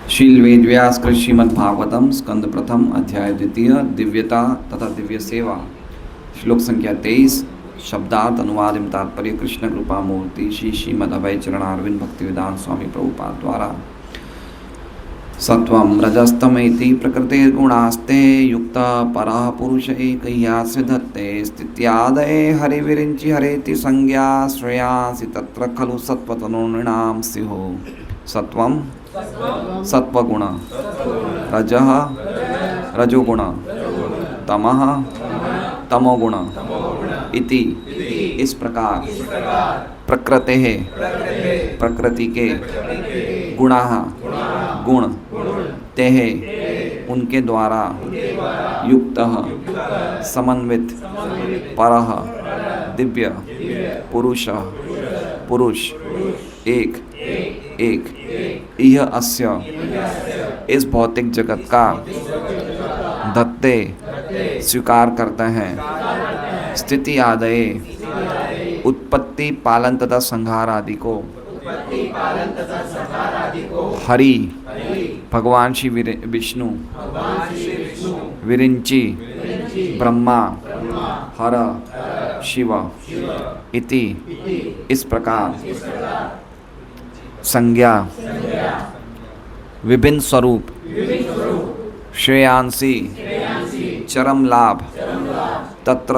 श्रील वेद व्यास कृत श्रीमद् भागवतम स्कंद प्रथम अध्याय द्वितीय दिव्यता तथा दिव्य सेवा श्लोक संख्या 23 शब्दार्थ अनुवाद एवं तात्पर्य कृष्ण कृपा मूर्ति श्री श्रीमद् अभय चरण अरविंद भक्तिवेदांत स्वामी प्रभुपाद द्वारा। सत्वं रजस्तमेति प्रकृतिर्गुणास्ते युक्ता परः पुरुष एकह्यास्य धत्ते स्थित्यादये हरिविरिञ्चि हरेति संज्ञा श्रेयांसि तत्र खलु सत्त्वतनूर्णीनां स्युः। सत्वं सत्वगुण, रजः रजोगुण, तमः तमोगुण इति इस प्रकार प्रकृतेः प्रकृति के गुणाः गुण तेह उनके द्वारा युक्तः समन्वित परः दिव्य पुरुष पुरुष एक एक यह अस्य इस भौतिक जगत का धत्ते स्वीकार करते हैं स्थिति आदये उत्पत्ति पालन तथा संहार आदि को हरि भगवान श्री विष्णु विरिंचि ब्रह्मा हर शिव इति इस प्रकार संज्ञा विभिन्न स्वरूप श्रेयांसी चरम लाभ तत्र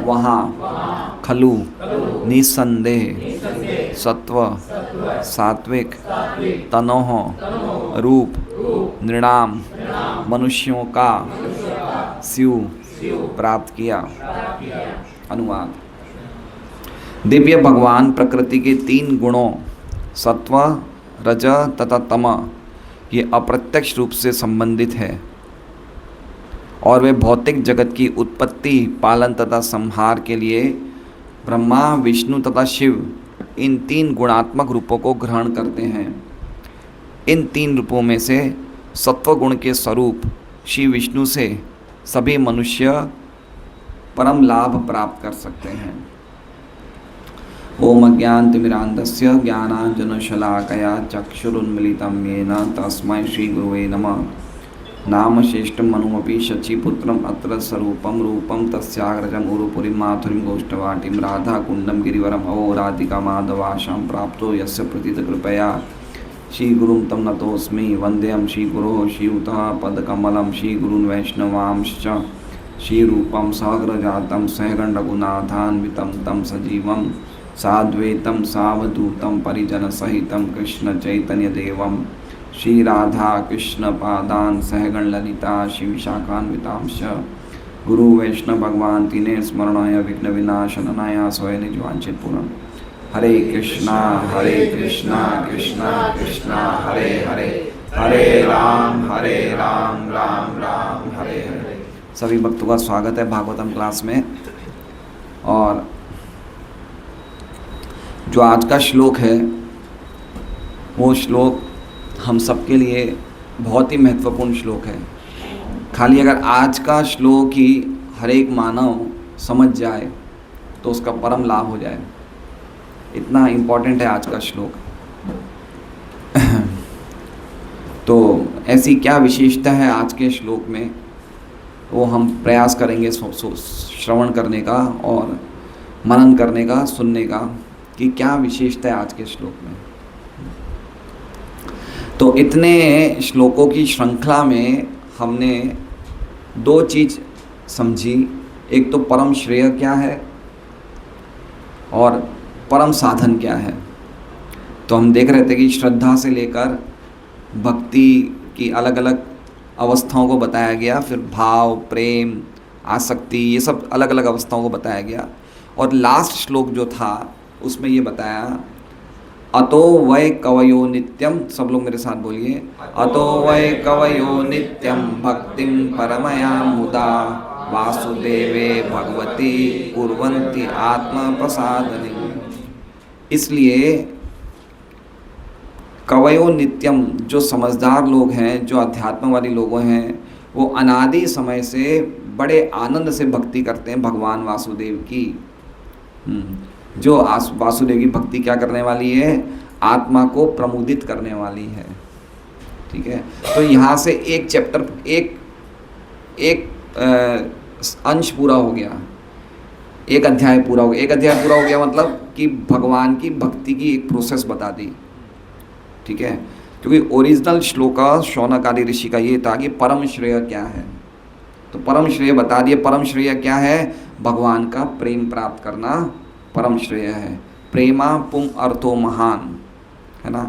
वहाँ खलु निसंदेह सत्व सात्विक तनोह रूप नृणाम मनुष्यों का स्यु प्राप्त किया। अनुवाद। दिव्य भगवान प्रकृति के तीन गुणों सत्व रज तथा तम ये अप्रत्यक्ष रूप से संबंधित है और वे भौतिक जगत की उत्पत्ति पालन तथा संहार के लिए ब्रह्मा विष्णु तथा शिव इन तीन गुणात्मक रूपों को ग्रहण करते हैं। इन तीन रूपों में से सत्व गुण के स्वरूप श्री विष्णु से सभी मनुष्य परम लाभ प्राप्त कर सकते हैं। ओम अज्ञानतिमिरान्धस्य ज्ञानाञ्जनशलाकया चक्षुरुन्मीलितं येन तस्मै श्रीगुरुवे नमः। नाम श्रेष्ठं मनुमपि शचीपुत्रम् अत्र स्वरूपं रूपं तस्याग्रजं उरुपुरीं माथुरीं गोष्ठवाटीं राधाकुण्डं गिरिवरम् अवो राधिका माधवाशां प्राप्तो यस्य प्रथितकृपया श्रीगुरुं तं नतोऽस्मि। वन्देऽहं श्रीगुरोः श्रीयुतः पदकमलं श्रीगुरून् वैष्णवांश्च श्रीरूपं सहग्रजातं सहगणरघुनाथान्वितं तं सजीवं साद्वैतं सावधूतं परिजनसहितं कृष्णचैतन्यदेवं श्री राधा कृष्ण पादान सहगण ललिता शिव विशाखान्वितांश गुरु वैष्णव भगवान तीने स्मरणाय विघ्न विनाशनाय स्वयं निजवांचित पूर्ण। हरे कृष्णा कृष्णा कृष्णा हरे हरे हरे राम राम राम हरे हरे। सभी भक्तों का स्वागत है भागवतम क्लास में। और जो आज का श्लोक है वो श्लोक हम सबके लिए बहुत ही महत्वपूर्ण श्लोक है। खाली अगर आज का श्लोक ही हर एक मानव समझ जाए तो उसका परम लाभ हो जाए, इतना इम्पोर्टेंट है आज का श्लोक। तो ऐसी क्या विशेषता है आज के श्लोक में, वो हम प्रयास करेंगे श्रवण करने का और मनन करने का, सुनने का कि क्या विशेषता है आज के श्लोक में। तो इतने श्लोकों की श्रृंखला में हमने दो चीज़ समझी, एक तो परम श्रेय क्या है और परम साधन क्या है। तो हम देख रहे थे कि श्रद्धा से लेकर भक्ति की अलग अलग अवस्थाओं को बताया गया, फिर भाव प्रेम आसक्ति ये सब अलग अलग अवस्थाओं को बताया गया। और लास्ट श्लोक जो था उसमें ये बताया अतो वै कवयो नित्यम, सब लोग मेरे साथ बोलिए, अतो वै कवयो नित्यम भक्तिं परमया मुदा वासुदेवे भगवती कुर्वन्ति आत्मप्रसादनी। इसलिए कवयो नित्यम, जो समझदार लोग हैं, जो अध्यात्म वाली लोग हैं, वो अनादि समय से बड़े आनंद से भक्ति करते हैं भगवान वासुदेव की। जो वासुदेव की भक्ति क्या करने वाली है, आत्मा को प्रमुदित करने वाली है। ठीक है, तो यहाँ से एक चैप्टर, एक अंश पूरा हो गया, एक अध्याय पूरा हो गया। एक अध्याय पूरा हो गया मतलब कि भगवान की भक्ति की एक प्रोसेस बता दी। ठीक है, क्योंकि ओरिजिनल श्लोक शौनक आदि ऋषि का ये था कि परम श्रेय क्या है, तो परम श्रेय बता दिए। परम श्रेय क्या है, भगवान का प्रेम प्राप्त करना परम श्रेय है। प्रेमा पुम अर्थो महान, है ना।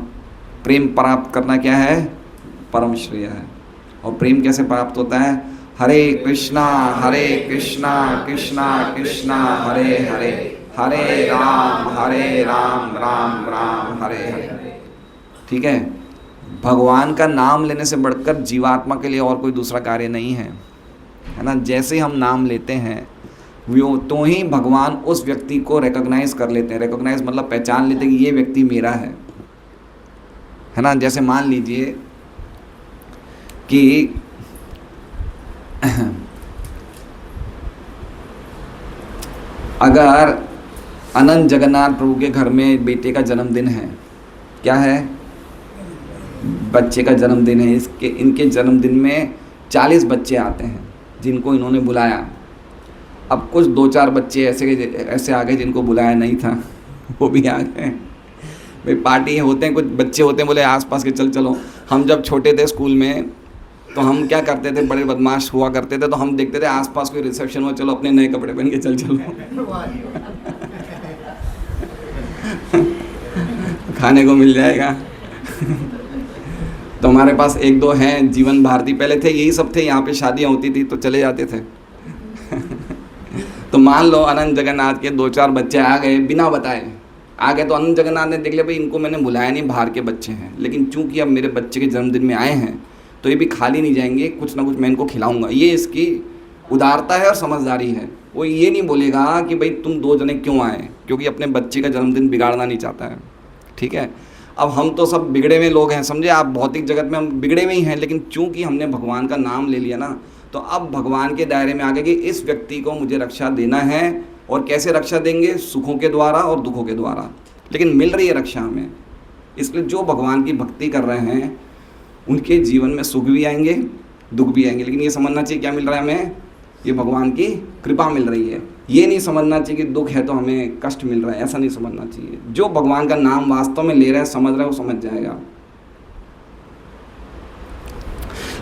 प्रेम प्राप्त करना क्या है, परम श्रेय है। और प्रेम कैसे प्राप्त होता है, हरे कृष्णा कृष्णा कृष्णा हरे हरे, हरे राम राम राम हरे हरे। ठीक है, भगवान का नाम लेने से बढ़कर जीवात्मा के लिए और कोई दूसरा कार्य नहीं है, है ना। जैसे ही हम नाम लेते हैं वो तो ही भगवान उस व्यक्ति को रिकॉग्नाइज कर लेते हैं। रिकॉग्नाइज मतलब पहचान लेते हैं कि ये व्यक्ति मेरा है ना। जैसे मान लीजिए कि अगर अनंत जगन्नाथ प्रभु के घर में बेटे का जन्मदिन है, क्या है, बच्चे का जन्मदिन है, इनके जन्मदिन में 40 बच्चे आते हैं जिनको इन्होंने बुलाया। अब कुछ 2-4 बच्चे ऐसे आ गए जिनको बुलाया नहीं था, वो भी आ गए। भाई पार्टी होते हैं, कुछ बच्चे होते हैं बोले आसपास के चलो। हम जब छोटे थे स्कूल में तो हम क्या करते थे, बड़े बदमाश हुआ करते थे, तो हम देखते थे आसपास कोई रिसेप्शन हो, चलो अपने नए कपड़े पहन के चलो खाने को मिल जाएगा। तो हमारे पास 1-2 हैं, जीवन भारती पहले थे, यही सब थे, यहाँ पे शादियाँ होती थी तो चले जाते थे। तो मान लो अनंत जगन्नाथ के 2-4 बच्चे आ गए बिना बताए आ गए, तो अनंत जगन्नाथ ने देख लिया भाई इनको मैंने बुलाया नहीं, बाहर के बच्चे हैं, लेकिन चूंकि अब मेरे बच्चे के जन्मदिन में आए हैं तो ये भी खाली नहीं जाएंगे, कुछ ना कुछ मैं इनको खिलाऊंगा। ये इसकी उदारता है और समझदारी है। वो ये नहीं बोलेगा कि भाई तुम 2 जने क्यों आए, क्योंकि अपने बच्चे का जन्मदिन बिगाड़ना नहीं चाहता है। ठीक है, अब हम तो सब बिगड़े हुए लोग हैं, समझे आप, भौतिक जगत में हम बिगड़े हुए ही हैं, लेकिन चूंकि हमने भगवान का नाम ले लिया ना, तो अब भगवान के दायरे में आ गए कि इस व्यक्ति को मुझे रक्षा देना है। और कैसे रक्षा देंगे, सुखों के द्वारा और दुखों के द्वारा, लेकिन मिल रही है रक्षा हमें। इसलिए जो भगवान की भक्ति कर रहे हैं उनके जीवन में सुख भी आएंगे, दुख भी आएंगे, लेकिन ये समझना चाहिए क्या मिल रहा है हमें, ये भगवान की कृपा मिल रही है। ये नहीं समझना चाहिए कि दुख है तो हमें कष्ट मिल रहा है, ऐसा नहीं समझना चाहिए। जो भगवान का नाम वास्तव में ले रहा है, समझ रहा है, वो समझ जाएगा।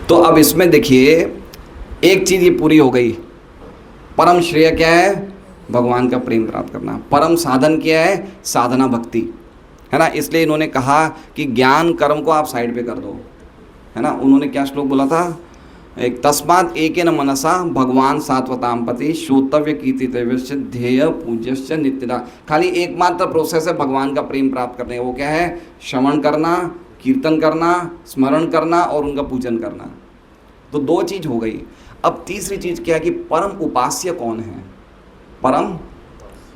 तो अब इसमें देखिए एक चीज़ ये पूरी हो गई, परम श्रेय क्या है, भगवान का प्रेम प्राप्त करना। परम साधन क्या है, साधना भक्ति, है ना। इसलिए इन्होंने कहा कि ज्ञान कर्म को आप साइड पे कर दो, है ना। उन्होंने क्या श्लोक बोला था, एक तस्मात् एकेन मनसा भगवान सात्वताम पति श्रोतव्य कीर्तितव्यश्च ध्येय पूज्यश्च नित्यदा। खाली एकमात्र प्रोसेस है भगवान का प्रेम प्राप्त करने का, वो क्या है, श्रवण करना, कीर्तन करना, स्मरण करना और उनका पूजन करना। तो 2 चीज़ हो गई। अब तीसरी चीज़ क्या है कि परम उपास्य कौन है। परम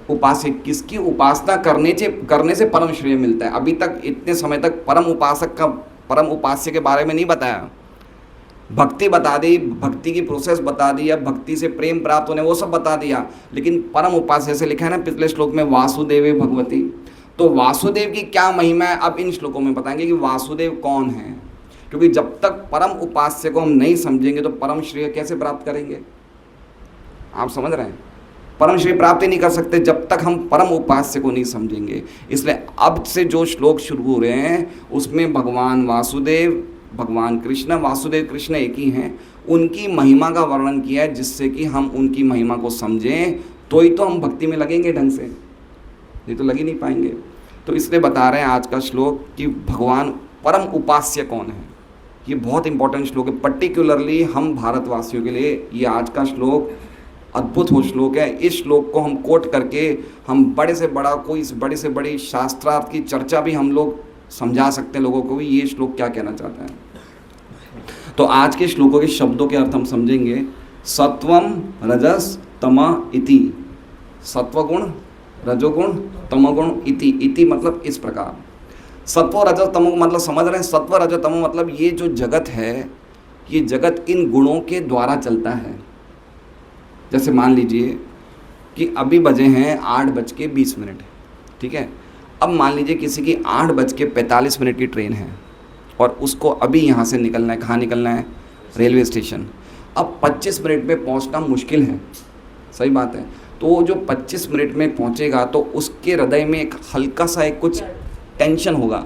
उपास्य, किसकी उपासना करने से परम श्रेय मिलता है। अभी तक इतने समय तक परम उपास्य के बारे में नहीं बताया। भक्ति बता दी, भक्ति की प्रोसेस बता दी, अब भक्ति से प्रेम प्राप्त होने वो सब बता दिया, लेकिन परम उपास्य से लिखा है ना पिछले श्लोक में, वासुदेव भगवती। तो वासुदेव की क्या महिमा है, अब इन श्लोकों में बताएंगे कि वासुदेव कौन है। क्योंकि जब तक परम उपास्य को हम नहीं समझेंगे तो परम श्रेय कैसे प्राप्त करेंगे, आप समझ रहे हैं। परम श्रेय प्राप्त ही नहीं कर सकते जब तक हम परम उपास्य को नहीं समझेंगे। इसलिए अब से जो श्लोक शुरू हो रहे हैं उसमें भगवान वासुदेव, भगवान कृष्ण, वासुदेव कृष्ण एक ही हैं, उनकी महिमा का वर्णन किया है, जिससे कि हम उनकी महिमा को समझें तो ही तो हम भक्ति में लगेंगे ढंग से, नहीं तो लग ही नहीं पाएंगे। तो इसलिए बता रहे हैं आज का श्लोक कि भगवान परम उपास्य कौन है। ये बहुत इंपॉर्टेंट श्लोक है, पर्टिकुलरली हम भारतवासियों के लिए ये आज का श्लोक अद्भुत हो श्लोक है। इस श्लोक को हम कोट करके हम बड़े से बड़ी शास्त्रार्थ की चर्चा भी हम लोग समझा सकते हैं लोगों को भी ये श्लोक क्या कहना चाहता है। तो आज के श्लोकों के शब्दों के अर्थ हम समझेंगे। सत्वम रजस तम इति, सत्वगुण, रजोगुण, तमोगुण, इति मतलब इस प्रकार। सत्व रजो तमो मतलब समझ रहे हैं, सत्व रजो तमो मतलब ये जो जगत है, ये जगत इन गुणों के द्वारा चलता है। जैसे मान लीजिए कि अभी बजे हैं 8:20, ठीक है। अब मान लीजिए किसी की 8:45 की ट्रेन है और उसको अभी यहाँ से निकलना है। कहाँ निकलना है? Railway station. अब 25 मिनट में पहुँचना मुश्किल है, सही बात है। तो वो जो 25 मिनट में पहुँचेगा तो उसके हृदय में एक हल्का सा एक कुछ टेंशन होगा।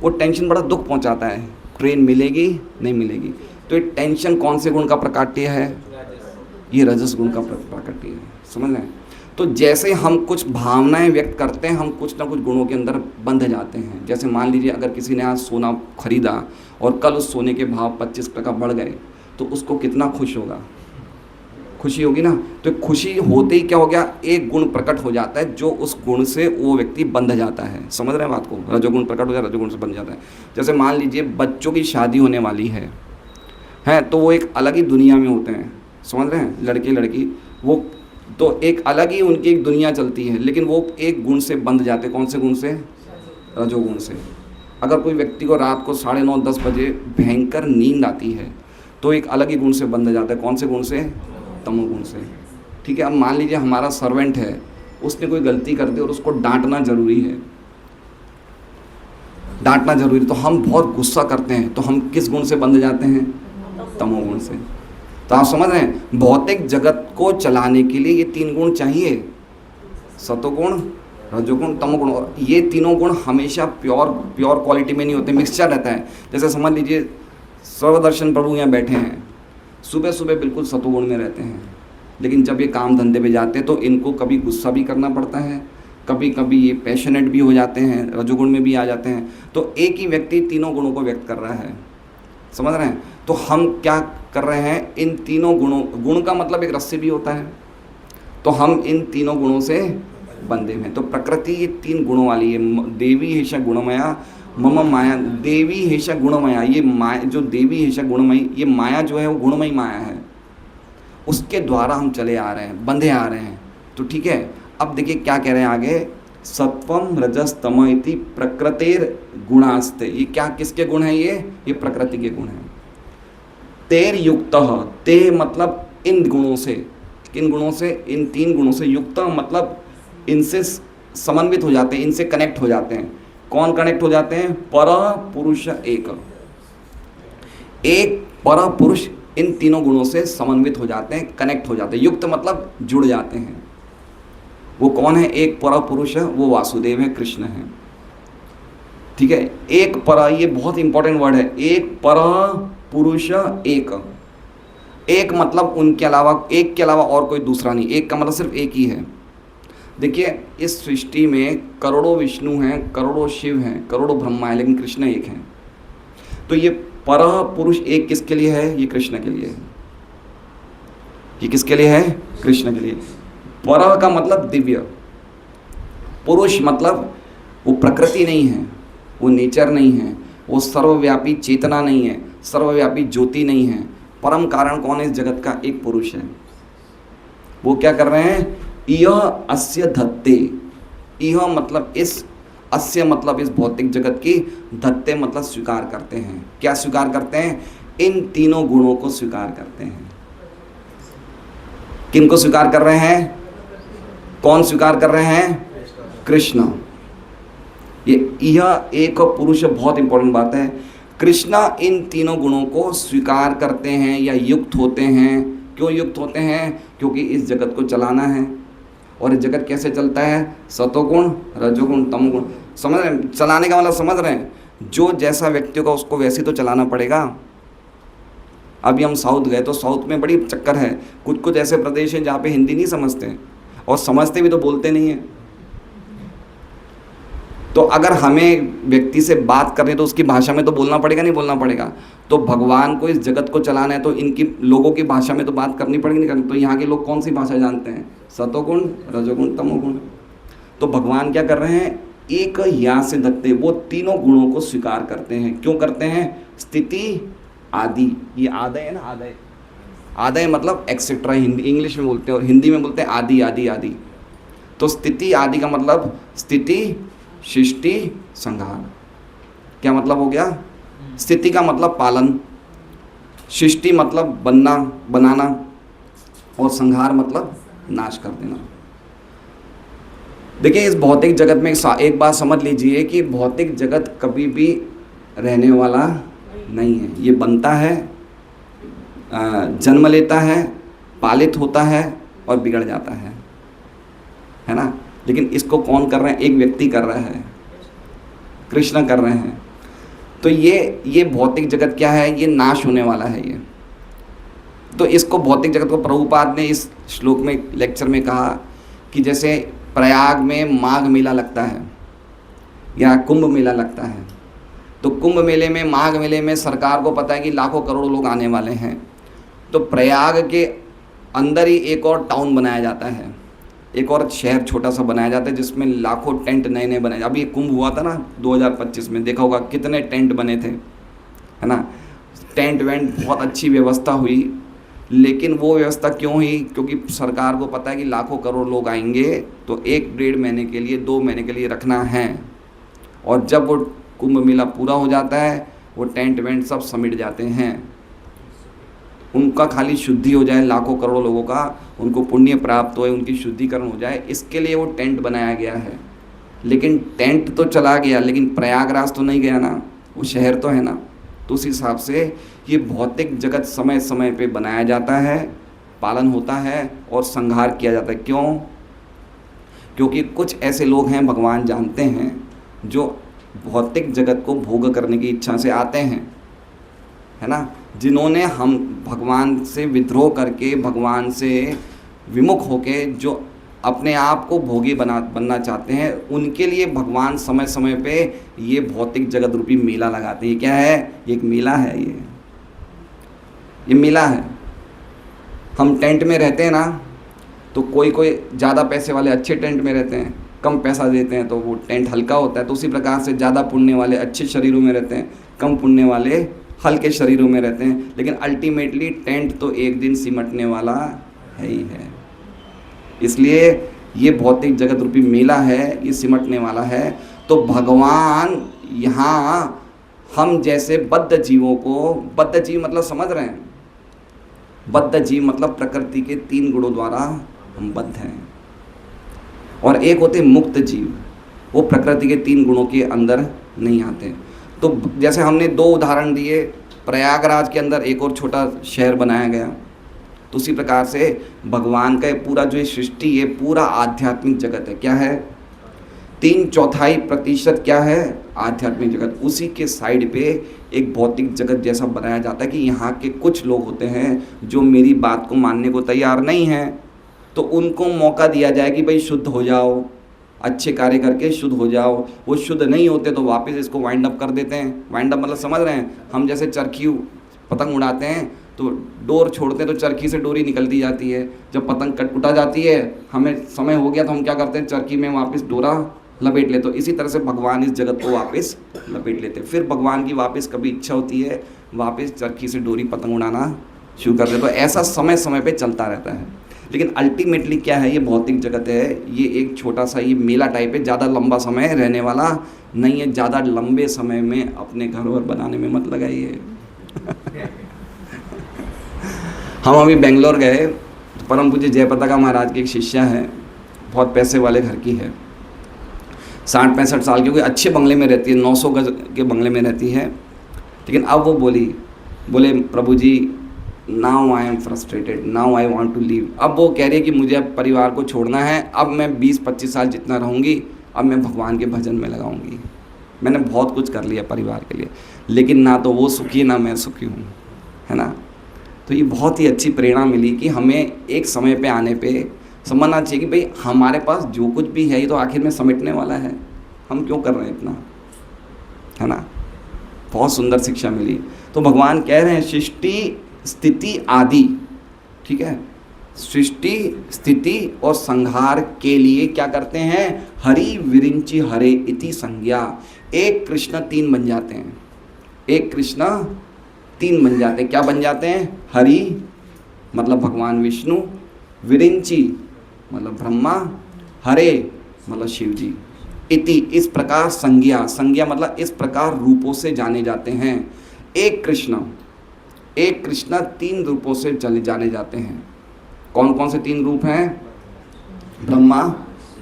वो टेंशन बड़ा दुख पहुँचाता है, ट्रेन मिलेगी नहीं मिलेगी। तो ये टेंशन कौन से गुण का प्रकाट्य है? ये रजस गुण का प्रकाट्य है, समझ रहे हैं। तो जैसे हम कुछ भावनाएं व्यक्त करते हैं, हम कुछ ना कुछ गुणों के अंदर बंध जाते हैं। जैसे मान लीजिए अगर किसी ने आज सोना खरीदा और कल उस सोने के भाव 25% बढ़ गए तो उसको कितना खुश होगा? खुशी होगी ना। तो खुशी होते ही क्या हो गया? एक गुण प्रकट हो जाता है जो उस गुण से वो व्यक्ति बंध जाता है। समझ रहे हैं बात को? रजोगुण प्रकट हो जाता है, रजोगुण से बंध जाता है। जैसे मान लीजिए बच्चों की शादी होने वाली है तो वो एक अलग ही दुनिया में होते हैं, समझ रहे हैं। लड़के लड़की वो तो एक अलग ही उनकी एक दुनिया चलती है, लेकिन वो एक गुण से बंध जाते हैं। कौन से गुण से? रजोगुण से। अगर कोई व्यक्ति को रात को 9:30-10 बजे भयंकर नींद आती है तो एक अलग ही गुण से बंध जाता है। कौन से गुण से? तमोगुण से। ठीक है। अब मान लीजिए हमारा सर्वेंट है, उसने कोई गलती कर दी और उसको डांटना जरूरी है, डांटना जरूरी, तो हम बहुत गुस्सा करते हैं, तो हम किस गुण से बंध जाते हैं? तमोगुण से। तो आप समझ रहे हैं, भौतिक जगत को चलाने के लिए ये 3 गुण चाहिए, सतोगुण, रजोगुण, तमोगुण। और ये तीनों गुण हमेशा प्योर क्वालिटी में नहीं होते, मिक्सचर रहता है। जैसे समझ लीजिए सर्वदर्शन प्रभु यहाँ बैठे हैं, सुबह सुबह बिल्कुल सतोगुण में रहते हैं, लेकिन जब ये काम धंधे पे जाते हैं तो इनको कभी गुस्सा भी करना पड़ता है, कभी कभी ये पैशनेट भी हो जाते हैं, रजोगुण में भी आ जाते हैं। तो एक ही व्यक्ति तीनों गुणों को व्यक्त कर रहा है, समझ रहे हैं। तो हम क्या कर रहे हैं? इन तीनों गुणों, गुण का मतलब एक रस्सी भी होता है, तो हम इन तीनों गुणों से बंधे हैं। तो प्रकृति ये 3 गुणों वाली है। देवी हेषा गुणमया मम माया, देवी हेषा गुणमया, ये माया जो देवी हेषा गुणमयी, ये माया जो है वो गुणमयी माया है, उसके द्वारा हम चले आ रहे हैं, बंधे आ रहे हैं। तो ठीक है। अब देखिए क्या कह रहे हैं आगे, सत्वम रजस तम इति प्रकृतिर गुणास्ते। ये क्या, किसके गुण हैं? ये प्रकृति के गुण हैं। तेर युक्त, ते मतलब इन गुणों से, किन गुणों से? इन 3 गुणों से। युक्त मतलब इनसे समन्वित हो जाते हैं, इनसे कनेक्ट हो जाते हैं। कौन कनेक्ट हो जाते हैं? पर पुरुष एक पर पुरुष इन तीनों गुणों से समन्वित हो जाते हैं, कनेक्ट हो जाते हैं। युक्त मतलब जुड़ जाते हैं। वो कौन है? एक पर पुरुष है, वो वासुदेव है, कृष्ण है। ठीक है। एक पर, ये बहुत इंपॉर्टेंट वर्ड है। एक पर पुरुष एक मतलब उनके अलावा, एक के अलावा और कोई दूसरा नहीं। एक का मतलब सिर्फ एक ही है। देखिए इस सृष्टि में करोड़ों विष्णु हैं, करोड़ों शिव हैं, करोड़ों ब्रह्मा हैं, लेकिन कृष्ण एक हैं। तो ये पर पुरुष एक किसके लिए है? ये कृष्ण के लिए है। ये किसके लिए है? कृष्ण के लिए। पर का मतलब दिव्य, पुरुष मतलब वो प्रकृति नहीं है, वो नेचर नहीं है, वो सर्वव्यापी चेतना नहीं है, सर्वव्यापी ज्योति नहीं है। परम कारण कौन है इस जगत का? एक पुरुष है। वो क्या कर रहे हैं? यह अस्य धत्ते, यह मतलब इस, अस्य मतलब इस भौतिक जगत की, धत्ते मतलब स्वीकार करते हैं। क्या स्वीकार करते हैं? इन तीनों गुणों को स्वीकार करते हैं। किनको स्वीकार कर रहे हैं? कौन स्वीकार कर रहे हैं? कृष्ण। यह एक पुरुष, बहुत इंपॉर्टेंट बात है। कृष्ण इन तीनों गुणों को स्वीकार करते हैं या युक्त होते हैं। क्यों युक्त होते हैं? क्योंकि इस जगत को चलाना है। और ये जगत कैसे चलता है? सतोगुण, रजोगुण, तमोगुण। समझ रहे हैं? चलाने का मतलब समझ रहे हैं? जो जैसा व्यक्ति होगा उसको वैसे तो चलाना पड़ेगा। अभी हम साउथ गए तो साउथ में बड़ी चक्कर है। कुछ कुछ ऐसे प्रदेश हैं जहाँ पे हिंदी नहीं समझते हैं, और समझते भी तो बोलते नहीं हैं। तो अगर हमें व्यक्ति से बात करनी है तो उसकी भाषा में तो बोलना पड़ेगा, नहीं बोलना पड़ेगा? तो भगवान को इस जगत को चलाना है तो इनकी लोगों की भाषा में तो बात करनी पड़ेगी, नहीं करनी? तो यहाँ के लोग कौन सी भाषा जानते हैं? सतोगुण, रजोगुण, तमोगुण। तो भगवान क्या कर रहे हैं? एक या से धत्ते, वो तीनों गुणों को स्वीकार करते हैं। क्यों करते हैं? स्थिति, आदि। ये आदय है ना, आदय, आदय मतलब एक्सेट्रा, हिंदी इंग्लिश में बोलते हैं, और हिंदी में बोलते हैं आदि, आदि, आदि। तो स्थिति आदि का मतलब स्थिति, सृष्टि, संहार। क्या मतलब हो गया? स्थिति का मतलब पालन, सृष्टि मतलब बनना, बनाना, और संहार मतलब नाश कर देना। देखिए, इस भौतिक जगत में एक बात समझ लीजिए कि भौतिक जगत कभी भी रहने वाला नहीं है। ये बनता है, जन्म लेता है, पालित होता है और बिगड़ जाता है ना। लेकिन इसको कौन कर रहे हैं? एक व्यक्ति कर रहा है, कृष्ण कर रहे हैं। तो ये भौतिक जगत क्या है? ये नाश होने वाला है ये। तो इसको भौतिक जगत को प्रभुपाद ने इस श्लोक में, लेक्चर में कहा कि जैसे प्रयाग में माघ मेला लगता है या कुंभ मेला लगता है, तो कुंभ मेले में, माघ मेले में सरकार को पता है कि लाखों करोड़ों लोग आने वाले हैं, तो प्रयाग के अंदर ही एक और टाउन बनाया जाता है, एक और शहर छोटा सा बनाया जाता है जिसमें लाखों टेंट नए नए बनाए। अभी कुंभ हुआ था ना 2025 में, देखा होगा कितने टेंट बने थे, है ना। टेंट वेंट बहुत अच्छी व्यवस्था हुई, लेकिन वो व्यवस्था क्यों हुई? क्योंकि सरकार को पता है कि लाखों करोड़ लोग आएंगे, तो 1-1.5 महीने के लिए, 2 महीने के लिए रखना है। और जब वो कुंभ मेला पूरा हो जाता है, वो टेंट वेंट सब समिट जाते हैं, उनका खाली शुद्धि हो जाए, लाखों करोड़ों लोगों का उनको पुण्य प्राप्त होए, उनकी शुद्धिकरण हो जाए, इसके लिए वो टेंट बनाया गया है। लेकिन टेंट तो चला गया, लेकिन प्रयागराज तो नहीं गया ना, वो शहर तो है ना। तो उस हिसाब से ये भौतिक जगत समय समय पे बनाया जाता है, पालन होता है और संहार किया जाता है। क्यों? क्योंकि कुछ ऐसे लोग हैं, भगवान जानते हैं, जो भौतिक जगत को भोग करने की इच्छा से आते हैं, है ना। जिन्होंने हम भगवान से विद्रोह करके, भगवान से विमुख होके जो अपने आप को भोगी बनना चाहते हैं, उनके लिए भगवान समय समय पे ये भौतिक जगत रूपी मेला लगाते हैं। ये क्या है? ये एक मेला है, ये मेला है। हम टेंट में रहते हैं ना, तो कोई ज़्यादा पैसे वाले अच्छे टेंट में रहते हैं, कम पैसा देते हैं तो वो टेंट हल्का होता है। तो उसी प्रकार से ज़्यादा पुण्य वाले अच्छे शरीरों में रहते हैं, कम पुण्य वाले हल्के शरीरों में रहते हैं। लेकिन अल्टीमेटली टेंट तो एक दिन सिमटने वाला है ही है। इसलिए ये भौतिक जगत रूपी मेला है, ये सिमटने वाला है। तो भगवान यहाँ हम जैसे बद्ध जीवों को, बद्ध जीव मतलब समझ रहे हैं, बद्ध जीव मतलब प्रकृति के 3 गुणों द्वारा हम बद्ध हैं। और एक होते मुक्त जीव, वो प्रकृति के 3 गुणों के अंदर नहीं आते। तो जैसे हमने 2 उदाहरण दिए, प्रयागराज के अंदर एक और छोटा शहर बनाया गया, तो उसी प्रकार से भगवान का पूरा जो सृष्टि है, पूरा आध्यात्मिक जगत है। क्या है? 3/4% क्या है? आध्यात्मिक जगत। उसी के साइड पे एक भौतिक जगत जैसा बनाया जाता है कि यहाँ के कुछ लोग होते हैं जो मेरी बात को मानने को तैयार नहीं हैं, तो उनको मौका दिया जाए कि भाई शुद्ध हो जाओ, अच्छे कार्य करके शुद्ध हो जाओ। वो शुद्ध नहीं होते तो वापस इसको वाइंड अप कर देते हैं। वाइंड अप मतलब समझ रहे हैं? हम जैसे चरखी पतंग उड़ाते हैं तो डोर छोड़ते हैं तो चरखी से डोरी निकलती जाती है। जब पतंग कटकुटा जाती है, हमें समय हो गया तो हम क्या करते हैं? चरखी में वापस डोरा लपेट लेते। तो इसी तरह से भगवान इस जगत को वापस लपेट लेते। फिर भगवान की वापस कभी इच्छा होती है, वापस चरखी से डोरी पतंग उड़ाना शुरू कर देते। तो ऐसा समय समय पे चलता रहता है। लेकिन अल्टीमेटली क्या है? ये भौतिक जगत है, ये एक छोटा सा ये मेला टाइप है, ज़्यादा लंबा समय रहने वाला नहीं है। ज़्यादा लंबे समय में अपने घर वर बनाने में मत लगाइए। हम अभी बेंगलोर गए, परम पूज्य जयपताका महाराज की एक शिष्या है, बहुत पैसे वाले घर की है, 60-65 साल की, कोई अच्छे बंगले में रहती है, 900 गज के बंगले में रहती है। लेकिन अब वो बोले Prabhu ji, now I am frustrated, now I want to leave. अब वो कह रही है कि मुझे अब परिवार को छोड़ना है, अब मैं 20-25 साल जितना रहूँगी, अब मैं भगवान के भजन में लगाऊंगी। मैंने बहुत कुछ कर लिया परिवार के लिए, लेकिन ना तो वो सुखी ना मैं सुखी हूँ, है ना। तो ये बहुत ही अच्छी प्रेरणा मिली कि हमें एक समय पे आने पे समझना चाहिए कि भाई हमारे पास जो कुछ भी है ये तो आखिर में समेटने वाला है, हम क्यों कर रहे हैं इतना, है ना। बहुत सुंदर शिक्षा मिली। तो भगवान कह रहे हैं सृष्टि स्थिति आदि, ठीक है, सृष्टि स्थिति और संहार के लिए क्या करते हैं? हरि विरिंचि हरे इति संज्ञा। एक कृष्ण 3 बन जाते हैं, एक कृष्ण 3 बन जाते हैं। क्या बन जाते हैं? हरि मतलब भगवान विष्णु, विरिंचि मतलब ब्रह्मा, हरे मतलब शिव जी, इति इस प्रकार संज्ञा, संज्ञा मतलब इस प्रकार रूपों से जाने जाते हैं। एक कृष्ण 3 रूपों से जाने जाते हैं। कौन कौन से 3 रूप हैं? ब्रह्मा,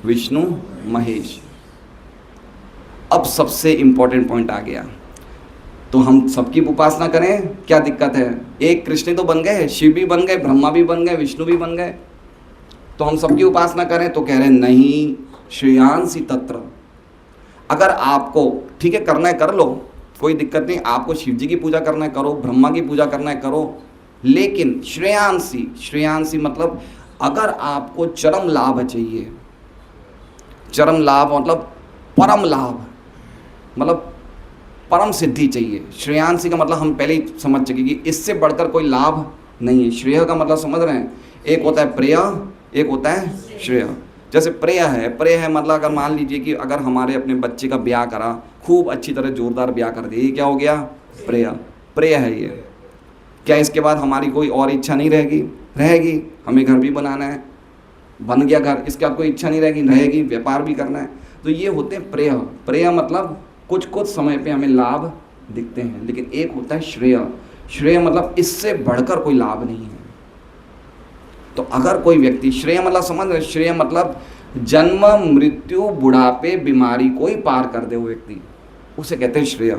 विष्णु महेश। अब सबसे इंपॉर्टेंट पॉइंट आ गया, तो हम सबकी उपासना करें, क्या दिक्कत है? एक कृष्ण तो बन गए, शिव भी बन गए, ब्रह्मा भी बन गए, विष्णु भी बन गए, तो हम सबकी उपासना करें? तो कह रहे हैं नहीं, श्रेयांसी तत्र। अगर आपको ठीक है करना है कर लो, कोई दिक्कत नहीं, आपको शिव जी की पूजा करना है करो, ब्रह्मा की पूजा करना है करो, लेकिन श्रेयांसी, श्रेयांसी मतलब अगर आपको चरम लाभ चाहिए, चरम लाभ मतलब परम लाभ, मतलब परम सिद्धि चाहिए। श्रेयांसी का मतलब हम पहले ही समझ चुके कि इससे बढ़कर कोई लाभ नहीं है। श्रेय का मतलब समझ रहे हैं, एक होता है प्रेय, एक होता है श्रेय। जैसे प्रेय है, प्रेय है मतलब अगर मान लीजिए कि अगर हमारे अपने बच्चे का ब्याह करा, खूब अच्छी तरह जोरदार ब्याह कर दिया, ये क्या हो गया? प्रेय, प्रेय है ये। क्या इसके बाद हमारी कोई और इच्छा नहीं रहेगी? रहेगी। हमें घर भी बनाना है, बन गया घर, इसके बाद कोई इच्छा नहीं रहेगी, रहेगी, व्यापार भी करना है, तो ये होते हैं प्रेय। प्रेय मतलब कुछ कुछ समय पे हमें लाभ दिखते हैं, लेकिन एक होता है श्रेय। श्रेय मतलब इससे बढ़कर कोई लाभ नहीं है। तो अगर कोई व्यक्ति, श्रेय मतलब समझ रहे, श्रेय मतलब जन्म मृत्यु बुढ़ापे बीमारी कोई पार कर दे वो व्यक्ति, उसे कहते हैं श्रेय।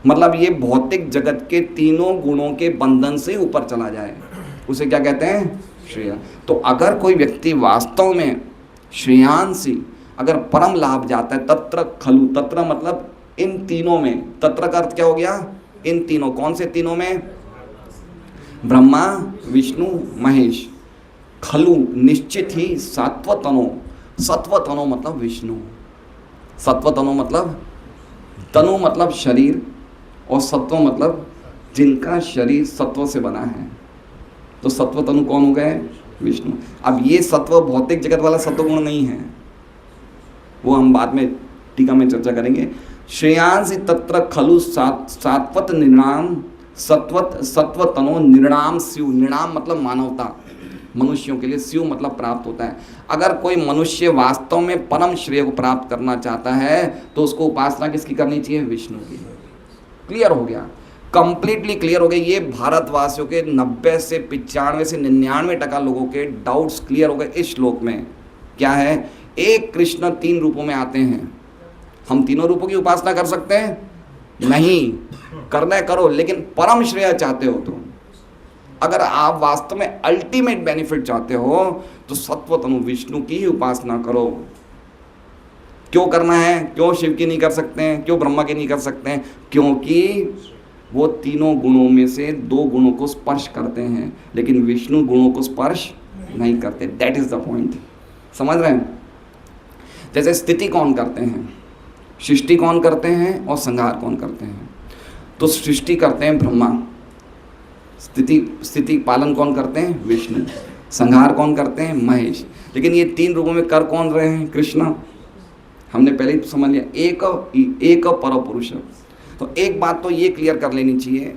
मतलब ये भौतिक जगत के तीनों गुणों के बंधन से ऊपर चला जाए, उसे क्या कहते हैं? श्रेय। तो अगर कोई व्यक्ति वास्तव में श्रेयांसी, अगर परम लाभ जाता है, तत्र खलु, तत्र मतलब इन तीनों में, तत्र का अर्थ क्या हो गया? इन तीनों, कौन से तीनों में? ब्रह्मा विष्णु महेश। खलु निश्चित ही सत्वतनो, सत्वतनो मतलब विष्णु, सत्वतनो मतलब तनु मतलब शरीर, और सत्व मतलब जिनका शरीर सत्व से बना है, तो सत्व तनु कौन हो गए? विष्णु। अब ये सत्व भौतिक जगत वाला सत्व गुण नहीं है, वो हम बाद में टीका में चर्चा करेंगे। श्रेयांसी तत्र खलु सात्वत निर्णाम सत्वत सत्वतनो निर्णाम स्यु। निर्णाम मतलब मानवता, मनुष्यों के लिए, स्यु मतलब प्राप्त होता है। अगर कोई मनुष्य वास्तव में परम श्रेय को प्राप्त करना चाहता है तो उसको उपासना किसकी करनी चाहिए? विष्णु की। क्लियर हो गया, कंप्लीटली क्लियर हो गए। ये भारतवासियों के 90 से 95 से 99% लोगों के डाउट्स क्लियर हो गए इस श्लोक में। क्या है? एक कृष्ण 3 रूपों में आते हैं, हम तीनों रूपों की उपासना कर सकते हैं? नहीं, करना है करो, लेकिन परम श्रेय चाहते हो तो, अगर आप वास्तव में अल्टीमेट बेनिफिट चाहते हो तो सत्व तनु विष्णु की ही उपासना करो। क्यों करना है? क्यों शिव की नहीं कर सकते हैं? क्यों ब्रह्मा की नहीं कर सकते हैं? क्योंकि वो तीनों गुणों में से 2 गुणों को स्पर्श करते हैं, लेकिन विष्णु गुणों को स्पर्श नहीं करते। दैट इज द पॉइंट, समझ रहे हैं? जैसे स्थिति कौन करते हैं? सृष्टि कौन करते हैं और संहार कौन करते हैं? तो सृष्टि करते हैं ब्रह्मा, स्थिति पालन कौन करते हैं? विष्णु, संहार कौन करते हैं? महेश। लेकिन ये 3 रूपों में कर कौन रहे हैं? कृष्ण। हमने पहले ही समझ लिया, एक पर पुरुष। तो एक बात तो ये क्लियर कर लेनी चाहिए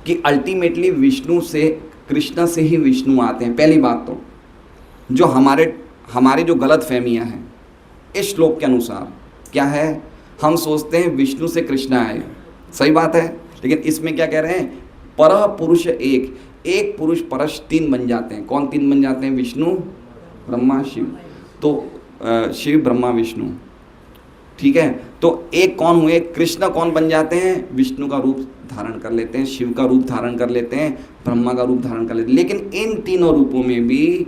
कि अल्टीमेटली विष्णु से, कृष्ण से ही विष्णु आते हैं। पहली बात तो जो हमारी जो गलत फहमियाँ हैं इस श्लोक के अनुसार क्या है, हम सोचते हैं विष्णु से कृष्ण आए, सही बात है, लेकिन इसमें क्या कह रहे हैं? पर पुरुष एक पुरुष परश 3 बन जाते हैं। कौन 3 बन जाते हैं? विष्णु ब्रह्मा शिव। तो शिव ब्रह्मा विष्णु, ठीक है। तो एक कौन हुए? कृष्ण कौन बन जाते हैं? विष्णु का रूप धारण कर लेते हैं, शिव का रूप धारण कर लेते हैं, ब्रह्मा का रूप धारण कर लेते हैं। लेकिन इन तीनों रूपों में भी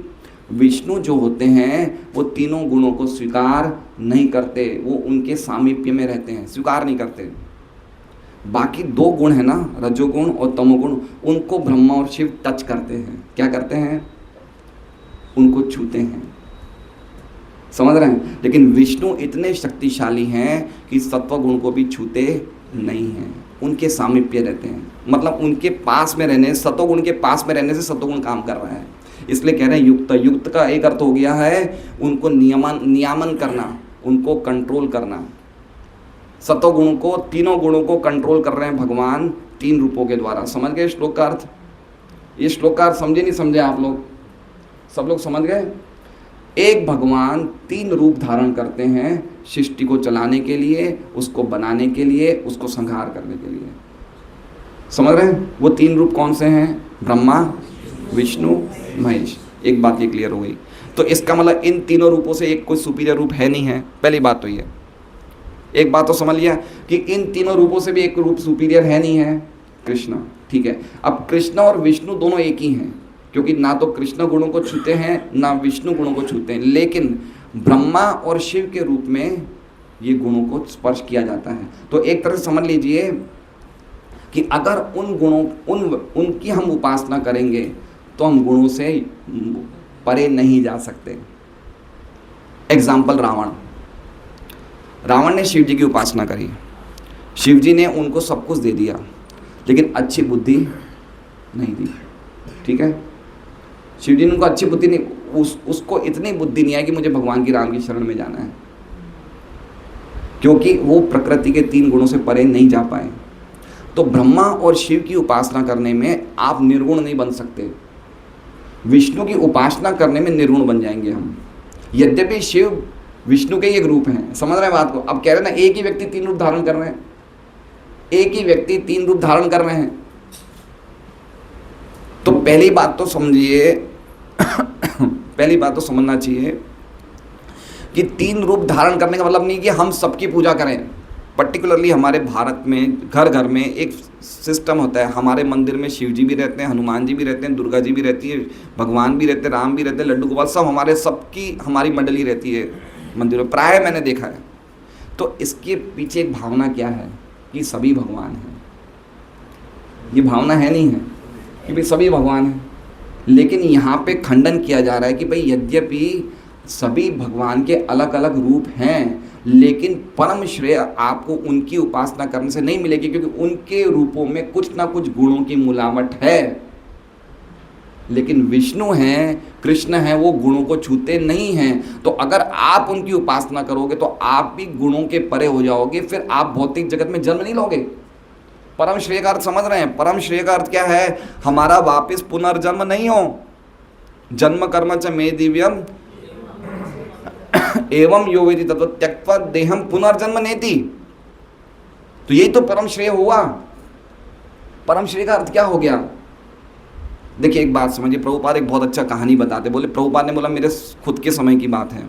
विष्णु जो होते हैं वो तीनों गुणों को स्वीकार नहीं करते, वो उनके सामीप्य में रहते हैं, स्वीकार नहीं करते। बाकी 2 गुण है ना, रजोगुण और तमोगुण, उनको ब्रह्मा और शिव टच करते हैं। क्या करते हैं? उनको छूते हैं, समझ रहे हैं? लेकिन विष्णु इतने शक्तिशाली हैं कि सत्व गुण को भी छूते नहीं हैं, उनके सामीप्य रहते हैं। मतलब उनके पास में रहने, सत्वगुण के पास में रहने से सत्वगुण काम कर रहा है, इसलिए कह रहे हैं युक्त। युक्त का एक अर्थ हो गया है उनको नियमन करना, उनको कंट्रोल करना। सत्वगुण को, तीनों गुणों को कंट्रोल कर रहे हैं भगवान 3 रूपों के द्वारा। समझ गए श्लोक का अर्थ? ये श्लोक का अर्थ समझे नहीं समझे आप लोग? सब लोग समझ गए? एक भगवान 3 रूप धारण करते हैं सृष्टि को चलाने के लिए, उसको बनाने के लिए, उसको संहार करने के लिए। समझ रहे हैं? वो 3 रूप कौन से हैं? ब्रह्मा विष्णु महेश। एक बात ये क्लियर हो गई। तो इसका मतलब इन तीनों रूपों से एक कोई सुपीरियर रूप है नहीं है। पहली बात तो ये, एक बात तो समझ लिया कि इन तीनों रूपों से भी एक रूप सुपीरियर है नहीं है, कृष्ण। ठीक है, अब कृष्ण और विष्णु दोनों एक ही हैं, क्योंकि ना तो कृष्ण गुणों को छूते हैं ना विष्णु गुणों को छूते हैं, लेकिन ब्रह्मा और शिव के रूप में ये गुणों को स्पर्श किया जाता है। तो एक तरह से समझ लीजिए कि अगर उन गुणों उनकी हम उपासना करेंगे तो हम गुणों से परे नहीं जा सकते। एग्जाम्पल, रावण ने शिव जी की उपासना करी, शिव जी ने उनको सब कुछ दे दिया, लेकिन अच्छी बुद्धि नहीं दी। ठीक है, शिव जी ने उनको अच्छी बुद्धि नहीं, उसको इतनी बुद्धि नहीं आई कि मुझे भगवान की राम की शरण में जाना है, क्योंकि वो प्रकृति के 3 गुणों से परे नहीं जा पाए। तो ब्रह्मा और शिव की उपासना करने में आप निर्गुण नहीं बन सकते, विष्णु की उपासना करने में निर्गुण बन जाएंगे हम। यद्यपि शिव विष्णु के ही एक रूप हैं, समझ रहे हैं बात को। अब कह रहे हैं ना, एक ही व्यक्ति 3 रूप धारण कर रहे हैं, एक ही व्यक्ति 3 रूप धारण कर रहे हैं। तो पहली बात तो समझिए पहली बात तो समझना चाहिए कि 3 रूप धारण करने का मतलब नहीं कि हम सबकी पूजा करें। पर्टिकुलरली हमारे भारत में घर घर में एक सिस्टम होता है, हमारे मंदिर में शिव जी भी रहते हैं, हनुमान जी भी रहते हैं, दुर्गा जी भी रहती है, भगवान भी रहते हैं, राम भी रहते हैं, लड्डू गोपाल सब हमारी मंडली रहती है मंदिरों, प्राय मैंने देखा है। तो इसके पीछे एक भावना क्या है कि सभी भगवान हैं। ये भावना है नहीं है कि भाई सभी भगवान हैं, लेकिन यहाँ पे खंडन किया जा रहा है कि भाई यद्यपि सभी भगवान के अलग अलग रूप हैं, लेकिन परम श्रेय आपको उनकी उपासना करने से नहीं मिलेगी, क्योंकि उनके रूपों में कुछ ना कुछ गुणों की मिलावट है। लेकिन विष्णु हैं, कृष्ण हैं, वो गुणों को छूते नहीं हैं। तो अगर आप उनकी उपासना करोगे तो आप भी गुणों के परे हो जाओगे, फिर आप भौतिक जगत में जन्म नहीं लोगे। परम श्रेय का अर्थ समझ रहे हैं? परम श्रेय का अर्थ क्या है? हमारा वापस पुनर्जन्म नहीं हो। जन्म कर्म च मे दिव्यम एवं यो वेति तत्व त्यक्त्वा देहम पुनर्जन्म नेति। तो यही तो परम श्रेय हुआ। परम श्रेय का अर्थ क्या हो गया? देखिए एक बात समझिए, प्रभुपाद एक बहुत अच्छा कहानी बताते। बोले, प्रभुपाद ने बोला, मेरे खुद के समय की बात है।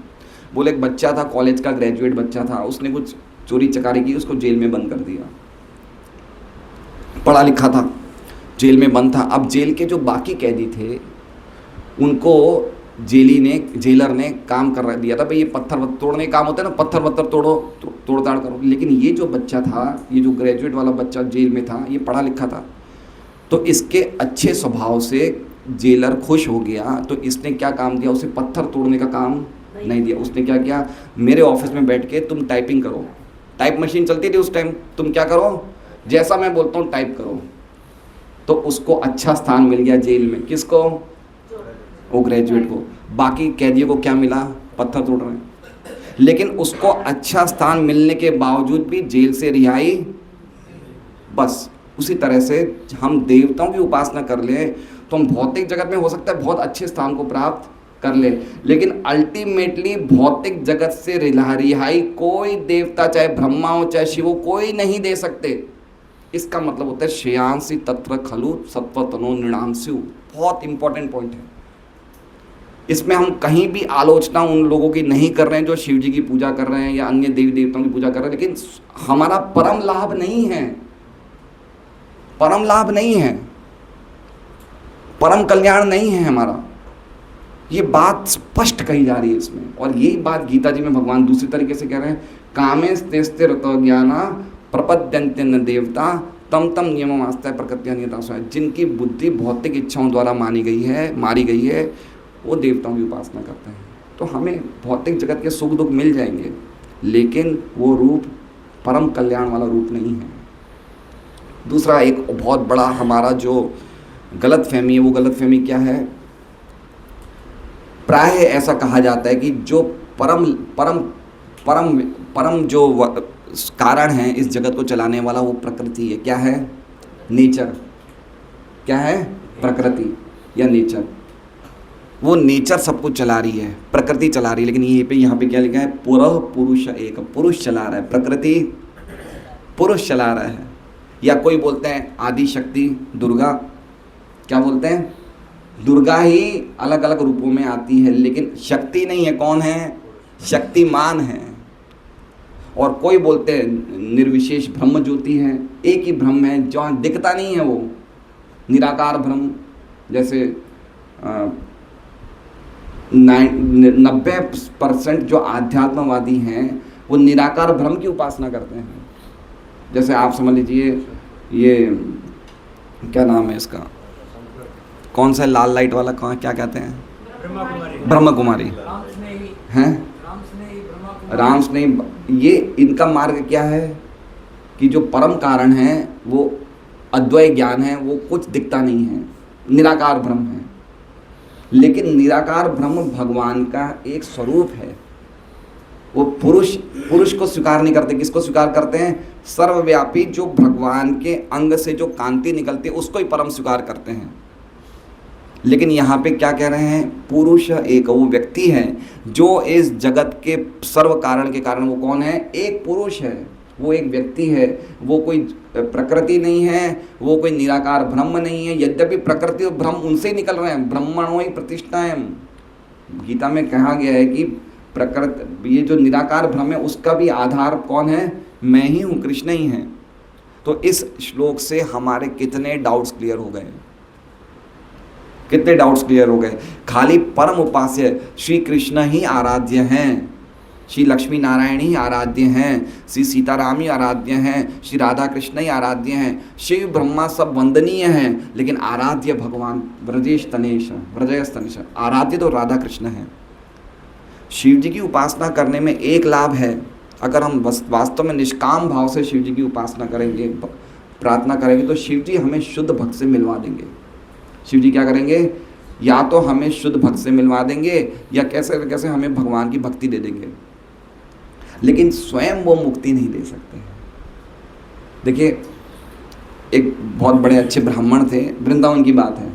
बोले एक बच्चा था, कॉलेज का ग्रेजुएट बच्चा था, उसने कुछ चोरी चकारी की, उसको जेल में बंद कर दिया। पढ़ा लिखा था, जेल में बंद था। अब जेल के जो बाकी कैदी थे उनको जेलर ने काम कर दिया था, भाई ये पत्थर तोड़ने काम होता है ना, पत्थर तोड़ो, तोड़ताड़ करो। लेकिन ये जो बच्चा था, ये जो ग्रेजुएट वाला बच्चा जेल में था, ये पढ़ा लिखा था, तो इसके अच्छे स्वभाव से जेलर खुश हो गया। तो इसने क्या काम दिया, उसे पत्थर तोड़ने का काम नहीं दिया। उसने क्या किया, मेरे ऑफिस में बैठ के तुम टाइपिंग करो। टाइप मशीन चलती थी उस टाइम, तुम क्या करो, जैसा मैं बोलता हूँ टाइप करो। तो उसको अच्छा स्थान मिल गया जेल में। किसको? वो ग्रेजुएट को। बाकी कैदियों को क्या मिला? पत्थर तोड़ रहे हैं। लेकिन उसको अच्छा स्थान मिलने के बावजूद भी जेल से रिहाई। बस उसी तरह से हम देवताओं की उपासना कर लें तो हम भौतिक जगत में हो सकता है बहुत अच्छे स्थान को प्राप्त कर ले, लेकिन अल्टीमेटली भौतिक जगत से रिहाई कोई देवता, चाहे ब्रह्मा हो चाहे शिव हो, कोई नहीं दे सकते। इसका मतलब होता है श्रेयांसी तत्र खलु सत्वतनो नृणांस्यु। बहुत इंपॉर्टेंट पॉइंट है। इसमें हम कहीं भी आलोचना उन लोगों की नहीं कर रहे हैं जो शिव जी की पूजा कर रहे हैं या अन्य देवी देवताओं की पूजा कर रहे हैं, लेकिन हमारा परम लाभ नहीं है, परम लाभ नहीं है, परम कल्याण नहीं है हमारा। ये बात स्पष्ट कही जा रही है इसमें। और यही बात गीता जी में भगवान दूसरी तरीके से कह रहे हैं, कामेस्ते रतो ज्ञाना प्रपद्यन्ते न देवता तम तम नियमम आस्ते प्रकृत्या नियता। जिनकी बुद्धि भौतिक इच्छाओं द्वारा मारी गई है वो देवताओं की उपासना करते हैं। तो हमें भौतिक जगत के सुख दुख मिल जाएंगे, लेकिन वो रूप परम कल्याण वाला रूप नहीं है। दूसरा एक बहुत बड़ा हमारा जो गलत फहमी है, वो गलत फहमी क्या है? प्राय ऐसा कहा जाता है कि जो परम जो कारण है इस जगत को चलाने वाला, वो प्रकृति है। क्या है? नेचर। क्या है? प्रकृति या नेचर। वो नेचर सब कुछ चला रही है, प्रकृति चला रही है। लेकिन यहाँ पे क्या लिखा है? पुरः पुरुष एक, पुरुष चला रहा है, प्रकृति पुरुष चला रहा है। या कोई बोलते हैं आदि शक्ति दुर्गा, क्या बोलते हैं? दुर्गा ही अलग अलग रूपों में आती है, लेकिन शक्ति नहीं है। कौन है? शक्तिमान है। और कोई बोलते हैं निर्विशेष ब्रह्म ज्योति है, एक ही ब्रह्म है, जो दिखता नहीं है, वो निराकार ब्रह्म। जैसे 90% जो आध्यात्मवादी हैं वो निराकार ब्रह्म की उपासना करते हैं। जैसे आप समझ लीजिए, ये क्या नाम है इसका, कौन सा लाल लाइट वाला, कौन, क्या कहते हैं? ब्रह्म कुमारी हैं, राम स्नेही। ये इनका मार्ग क्या है कि जो परम कारण है वो अद्वैय ज्ञान है, वो कुछ दिखता नहीं है, निराकार ब्रह्म है। लेकिन निराकार ब्रह्म भगवान का एक स्वरूप है। वो पुरुष को स्वीकार नहीं करते। किसको स्वीकार करते हैं? सर्वव्यापी जो भगवान के अंग से जो कांति निकलती है उसको ही परम स्वीकार करते हैं। लेकिन यहाँ पे क्या कह रहे हैं? पुरुष एक वो व्यक्ति है जो इस जगत के सर्व कारण के कारण, वो कौन है? एक पुरुष है, वो एक व्यक्ति है। वो कोई प्रकृति नहीं है, वो कोई निराकार ब्रह्म नहीं है। यद्यपि प्रकृति और ब्रह्म उनसे ही निकल रहे हैं, ब्रह्मणो ही प्रतिष्ठाएं। गीता में कहा गया है कि प्रकृति, ये जो निराकार ब्रह्म है उसका भी आधार कौन है? मैं ही हूँ, कृष्ण ही है। तो इस श्लोक से हमारे कितने डाउट्स क्लियर हो गए, कितने डाउट्स क्लियर हो गए। खाली परम उपास्य श्री कृष्ण ही आराध्य हैं, श्री लक्ष्मी नारायण ही आराध्य हैं, श्री सीताराम ही आराध्य हैं, श्री राधा कृष्ण ही आराध्य हैं, शिव ब्रह्मा सब वंदनीय हैं, लेकिन आराध्य भगवान ब्रजेश तनेश, ब्रजेश तनेश, आराध्य तो राधा कृष्ण हैं। शिव जी की उपासना करने में एक लाभ है, अगर हम वास्तव में निष्काम भाव से शिव जी की उपासना करेंगे, प्रार्थना करेंगे, तो शिव जी हमें शुद्ध भक्त से मिलवा देंगे। शिव जी क्या करेंगे? या तो हमें शुद्ध भक्त से मिलवा देंगे, या कैसे कैसे हमें भगवान की भक्ति दे देंगे, लेकिन स्वयं वो मुक्ति नहीं दे सकते। देखिए, एक बहुत बड़े अच्छे ब्राह्मण थे, वृंदावन की बात है,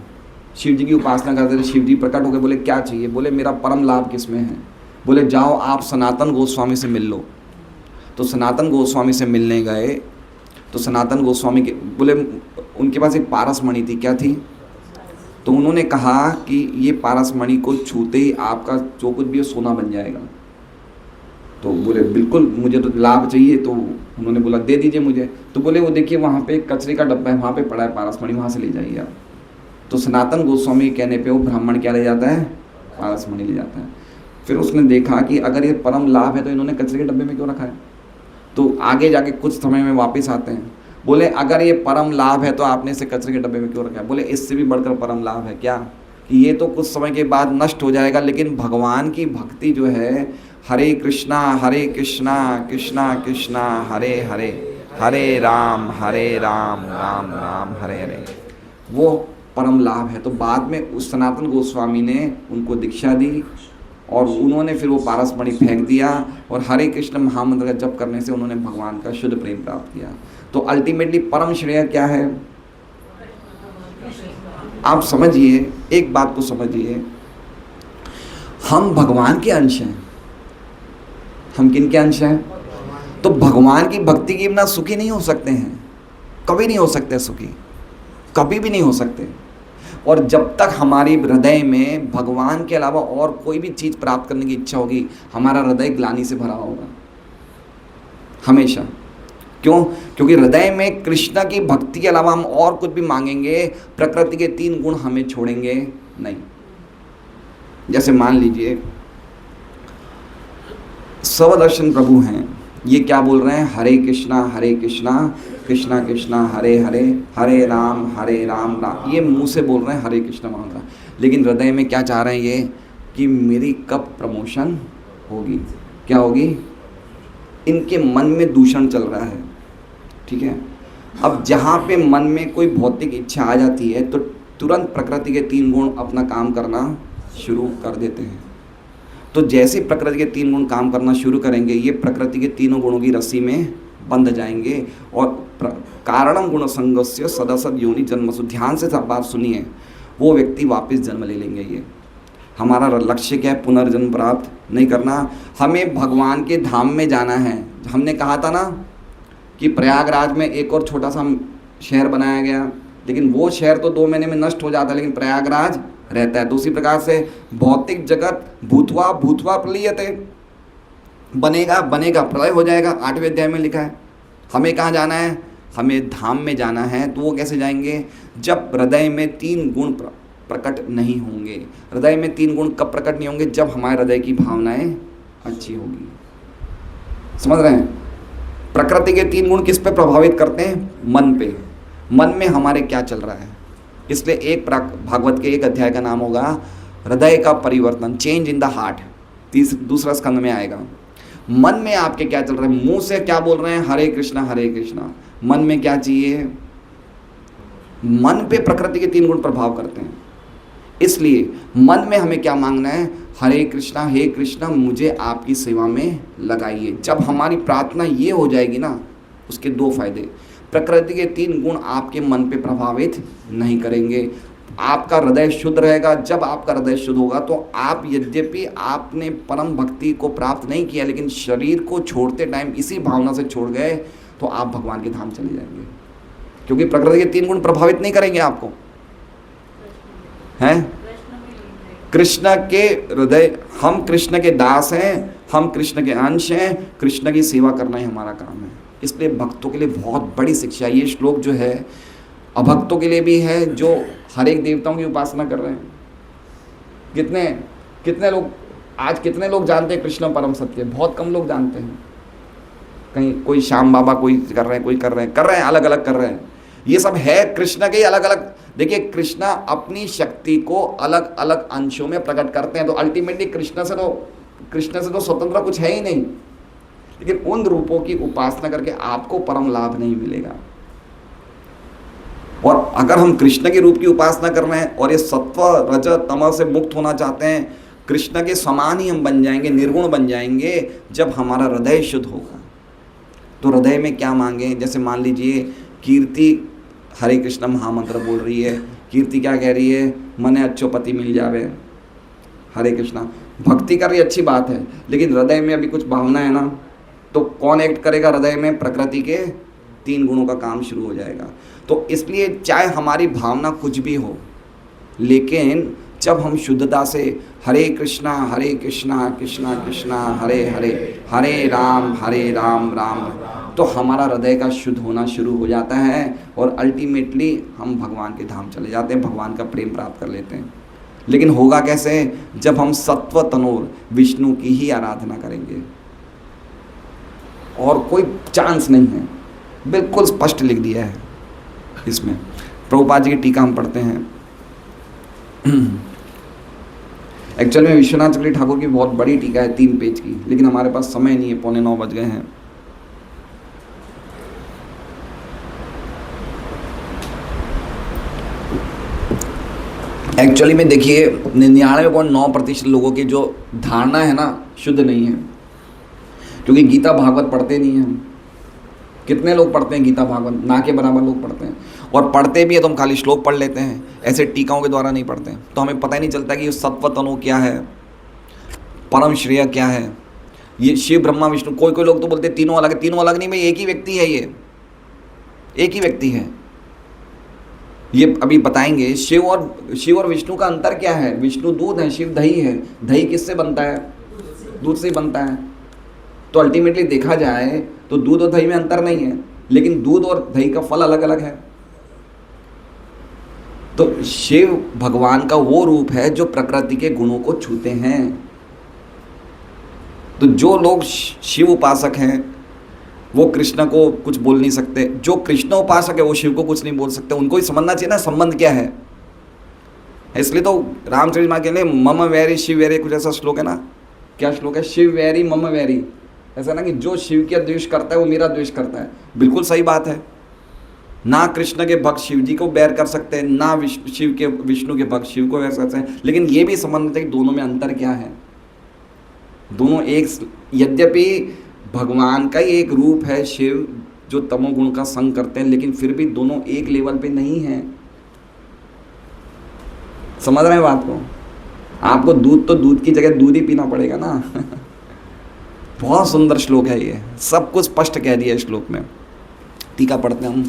शिव जी की उपासना करते थे। शिव जी प्रकट हो गए, बोले क्या चाहिए? बोले मेरा परम लाभ किस में है? बोले जाओ आप सनातन गोस्वामी से मिल लो। तो सनातन गोस्वामी से मिलने गए, तो सनातन गोस्वामी के बोले, उनके पास एक पारस मणि थी। क्या थी? तो उन्होंने कहा कि ये पारस मणि को छूते ही आपका जो कुछ भी है सोना बन जाएगा। तो बोले बिल्कुल, मुझे तो लाभ चाहिए। तो उन्होंने बोला दे दीजिए मुझे। तो बोले वो देखिए वहाँ पे कचरे का डब्बा है, वहाँ पे पड़ा है पारस मणि, वहाँ से ले जाइए आप। तो सनातन गोस्वामी के कहने पे वो ब्राह्मण क्या ले जाता है? पारस मणि ले जाता है। फिर उसने देखा कि अगर ये परम लाभ है तो इन्होंने कचरे के डब्बे में क्यों रखा है। तो आगे जाके कुछ समय में वापस आते हैं, बोले अगर ये परम लाभ है तो आपने इसे कचरे के डब्बे में क्यों रखा है। बोले इससे भी बढ़कर परम लाभ है क्या, कि ये तो कुछ समय के बाद नष्ट हो जाएगा, लेकिन भगवान की भक्ति जो है, हरे कृष्णा कृष्णा कृष्णा हरे हरे, हरे राम राम राम हरे हरे, वो परम लाभ है। तो बाद में उस सनातन गोस्वामी ने उनको दीक्षा दी और उन्होंने फिर वो पारस मणि फेंक दिया, और हरे कृष्ण महामंत्र का जप करने से उन्होंने भगवान का शुद्ध प्रेम प्राप्त किया। तो अल्टीमेटली परम श्रेय क्या है? आप समझिए, एक बात को समझिए, हम भगवान के अंश हैं। हम किन के अंश हैं? तो भगवान की भक्ति के बिना सुखी नहीं हो सकते हैं, कभी नहीं हो सकते सुखी, कभी भी नहीं हो सकते। और जब तक हमारी हृदय में भगवान के अलावा और कोई भी चीज़ प्राप्त करने की इच्छा होगी, हमारा हृदय ग्लानि से भरा होगा हमेशा। क्यों? क्योंकि हृदय में कृष्ण की भक्ति के अलावा हम और कुछ भी मांगेंगे, प्रकृति के 3 गुण हमें छोड़ेंगे नहीं। जैसे मान लीजिए सर्वदर्शन प्रभु हैं, ये क्या बोल रहे हैं? हरे कृष्णा कृष्णा कृष्णा हरे हरे, हरे राम राम। ये मुंह से बोल रहे हैं हरे कृष्णा मंत्र, लेकिन हृदय में क्या चाह रहे हैं ये, कि मेरी कब प्रमोशन होगी, क्या होगी। इनके मन में दूषण चल रहा है, ठीक है। अब जहाँ पे मन में कोई भौतिक इच्छा आ जाती है तो तुरंत प्रकृति के 3 गुण अपना काम करना शुरू कर देते हैं। तो जैसे प्रकृति के 3 गुण काम करना शुरू करेंगे, ये प्रकृति के 3 गुणों की रस्सी में बंध जाएंगे, और कारणम गुण संगस्य सदसद योनि जन्मसु। ध्यान से सब बात सुनिए, वो व्यक्ति वापस जन्म ले लेंगे। ये हमारा लक्ष्य क्या है? पुनर्जन्म प्राप्त नहीं करना, हमें भगवान के धाम में जाना है। हमने कहा था ना कि प्रयागराज में एक और छोटा सा शहर बनाया गया, लेकिन वो शहर तो 2 महीने में नष्ट हो जाता है, लेकिन प्रयागराज रहता है। तो उसी प्रकार से भौतिक जगत भूतवा भूतवा प्रलीयते, बनेगा बनेगा प्रलय हो जाएगा, 8वें अध्याय में लिखा है। हमें कहाँ जाना है? हमें धाम में जाना है। तो वो कैसे जाएंगे? जब हृदय में 3 गुण प्रकट नहीं होंगे। हृदय में 3 गुण कब प्रकट नहीं होंगे? जब हमारे हृदय की भावनाएं अच्छी होगी। समझ रहे हैं? प्रकृति के 3 गुण किस पे प्रभावित करते हैं? मन पे। मन में हमारे क्या चल रहा है। इसलिए एक भागवत के एक अध्याय का नाम होगा हृदय का परिवर्तन, चेंज इन द हार्ट। दूसरा स्कंद में आएगा। मन में आपके क्या चल रहा है? मुंह से क्या बोल रहे हैं? हरे कृष्णा हरे कृष्णा। मन में क्या चाहिए? मन पे प्रकृति के 3 गुण प्रभाव करते हैं। इसलिए मन में हमें क्या मांगना है? हरे कृष्णा हे कृष्णा, मुझे आपकी सेवा में लगाइए। जब हमारी प्रार्थना ये हो जाएगी ना, उसके 2 फायदे। प्रकृति के 3 गुण आपके मन पे प्रभावित नहीं करेंगे। आपका हृदय शुद्ध रहेगा। जब आपका हृदय शुद्ध होगा तो आप, यद्यपि आपने परम भक्ति को प्राप्त नहीं किया, लेकिन शरीर को छोड़ते टाइम इसी भावना से छोड़ गए, तो आप भगवान के धाम चले जाएंगे। क्योंकि प्रकृति के 3 गुण प्रभावित नहीं करेंगे आपको। हैं? कृष्ण के हृदय, हम कृष्ण के दास हैं, हम कृष्ण के अंश हैं। कृष्ण की सेवा करना ही हमारा काम है। इसलिए भक्तों के लिए बहुत बड़ी शिक्षा। ये श्लोक जो है अभक्तों के लिए भी है, जो हर एक देवताओं की उपासना कर रहे हैं। कितने लोग आज, कितने लोग जानते हैं कृष्ण परम सत्य? बहुत कम लोग जानते हैं। कहीं कोई श्याम बाबा कोई कर रहे हैं, कोई कर रहे हैं, अलग अलग कर रहे हैं। ये सब है कृष्ण के अलग अलग। देखिए, कृष्ण अपनी शक्ति को अलग अलग अंशों में प्रकट करते हैं। तो अल्टीमेटली कृष्ण से तो स्वतंत्र कुछ है ही नहीं। लेकिन उन रूपों की उपासना करके आपको परम लाभ नहीं मिलेगा। और अगर हम कृष्ण के रूप की उपासना कर रहे हैं और ये सत्व रज तम से मुक्त होना चाहते हैं, कृष्ण के समान ही हम बन जाएंगे, निर्गुण बन जाएंगे, जब हमारा हृदय शुद्ध होगा। तो हृदय में क्या मांगे? जैसे मान लीजिए कीर्ति हरे कृष्ण महामंत्र बोल रही है। कीर्ति क्या कह रही है? मने अच्छो पति मिल जावे। हरे कृष्णा भक्ति कर रही, अच्छी बात है, लेकिन हृदय में अभी कुछ भावना है ना, तो कौन एक्ट करेगा हृदय में? प्रकृति के 3 गुणों का काम शुरू हो जाएगा। तो इसलिए चाहे हमारी भावना कुछ भी हो, लेकिन जब हम शुद्धता से हरे कृष्णा कृष्णा कृष्णा हरे हरे, हरे राम राम, तो हमारा हृदय का शुद्ध होना शुरू हो जाता है और अल्टीमेटली हम भगवान के धाम चले जाते हैं, भगवान का प्रेम प्राप्त कर लेते हैं। लेकिन होगा कैसे? जब हम सत्व तनोर विष्णु की ही आराधना करेंगे। और कोई चांस नहीं है, बिल्कुल स्पष्ट लिख दिया है इसमें। प्रभुपाद जी की टीका हम पढ़ते हैं। एक्चुअल में विश्वनाथ चक्रवर्ती ठाकुर की बहुत बड़ी टीका है, 3 पेज की, लेकिन हमारे पास समय नहीं है, 8:45 बज गए हैं। एक्चुअली में देखिए 99.9% लोगों की जो धारणा है ना, शुद्ध नहीं है। क्योंकि गीता भागवत पढ़ते नहीं हैं हम। कितने लोग पढ़ते हैं गीता भागवत? ना के बराबर लोग पढ़ते हैं। और पढ़ते भी है तो हम खाली श्लोक पढ़ लेते हैं, ऐसे टीकाओं के द्वारा नहीं पढ़ते हैं। तो हमें पता ही नहीं चलता कि सत्व तनु क्या है, परम श्रेय क्या है। ये शिव ब्रह्मा विष्णु, कोई लोग तो बोलते हैं तीनों अलग है। तीनों अलग नहीं भाई, एक ही व्यक्ति है। ये एक ही व्यक्ति है। ये अभी बताएंगे। शिव और विष्णु का अंतर क्या है? विष्णु दूध है, शिव दही है। दही किससे बनता है? दूध से ही बनता है। तो अल्टीमेटली देखा जाए तो दूध और दही में अंतर नहीं है, लेकिन दूध और दही का फल अलग अलग है। तो शिव भगवान का वो रूप है जो प्रकृति के गुणों को छूते हैं। तो जो लोग शिव उपासक हैं वो कृष्ण को कुछ बोल नहीं सकते, जो कृष्ण उपासक है वो शिव को कुछ नहीं बोल सकते। उनको ही समझना चाहिए ना संबंध क्या है। इसलिए तो रामचरितमानस के लिए मम वैरी शिव वैरी, कुछ ऐसा श्लोक है ना। क्या श्लोक है? शिव वैरी मम वैरी। ऐसा ना कि जो शिव का द्वेष करता है वो मेरा द्वेष करता है। बिल्कुल सही बात है। ना कृष्ण के भक्त शिव जी को बैर कर सकते हैं, ना विष्णु के भक्त शिव को बैर कर सकते हैं। लेकिन ये भी समझना चाहिए दोनों में अंतर क्या है। दोनों एक, यद्यपि भगवान का ही एक रूप है शिव जो तमोगुण का संग करते हैं, लेकिन फिर भी दोनों एक लेवल पे नहीं हैं। समझ रहे हैं बात को? आपको दूध तो दूध की जगह दूध ही पीना पड़ेगा ना। बहुत सुंदर श्लोक है ये, सब कुछ स्पष्ट कह दिया श्लोक में। टीका पढ़ते हैं हम।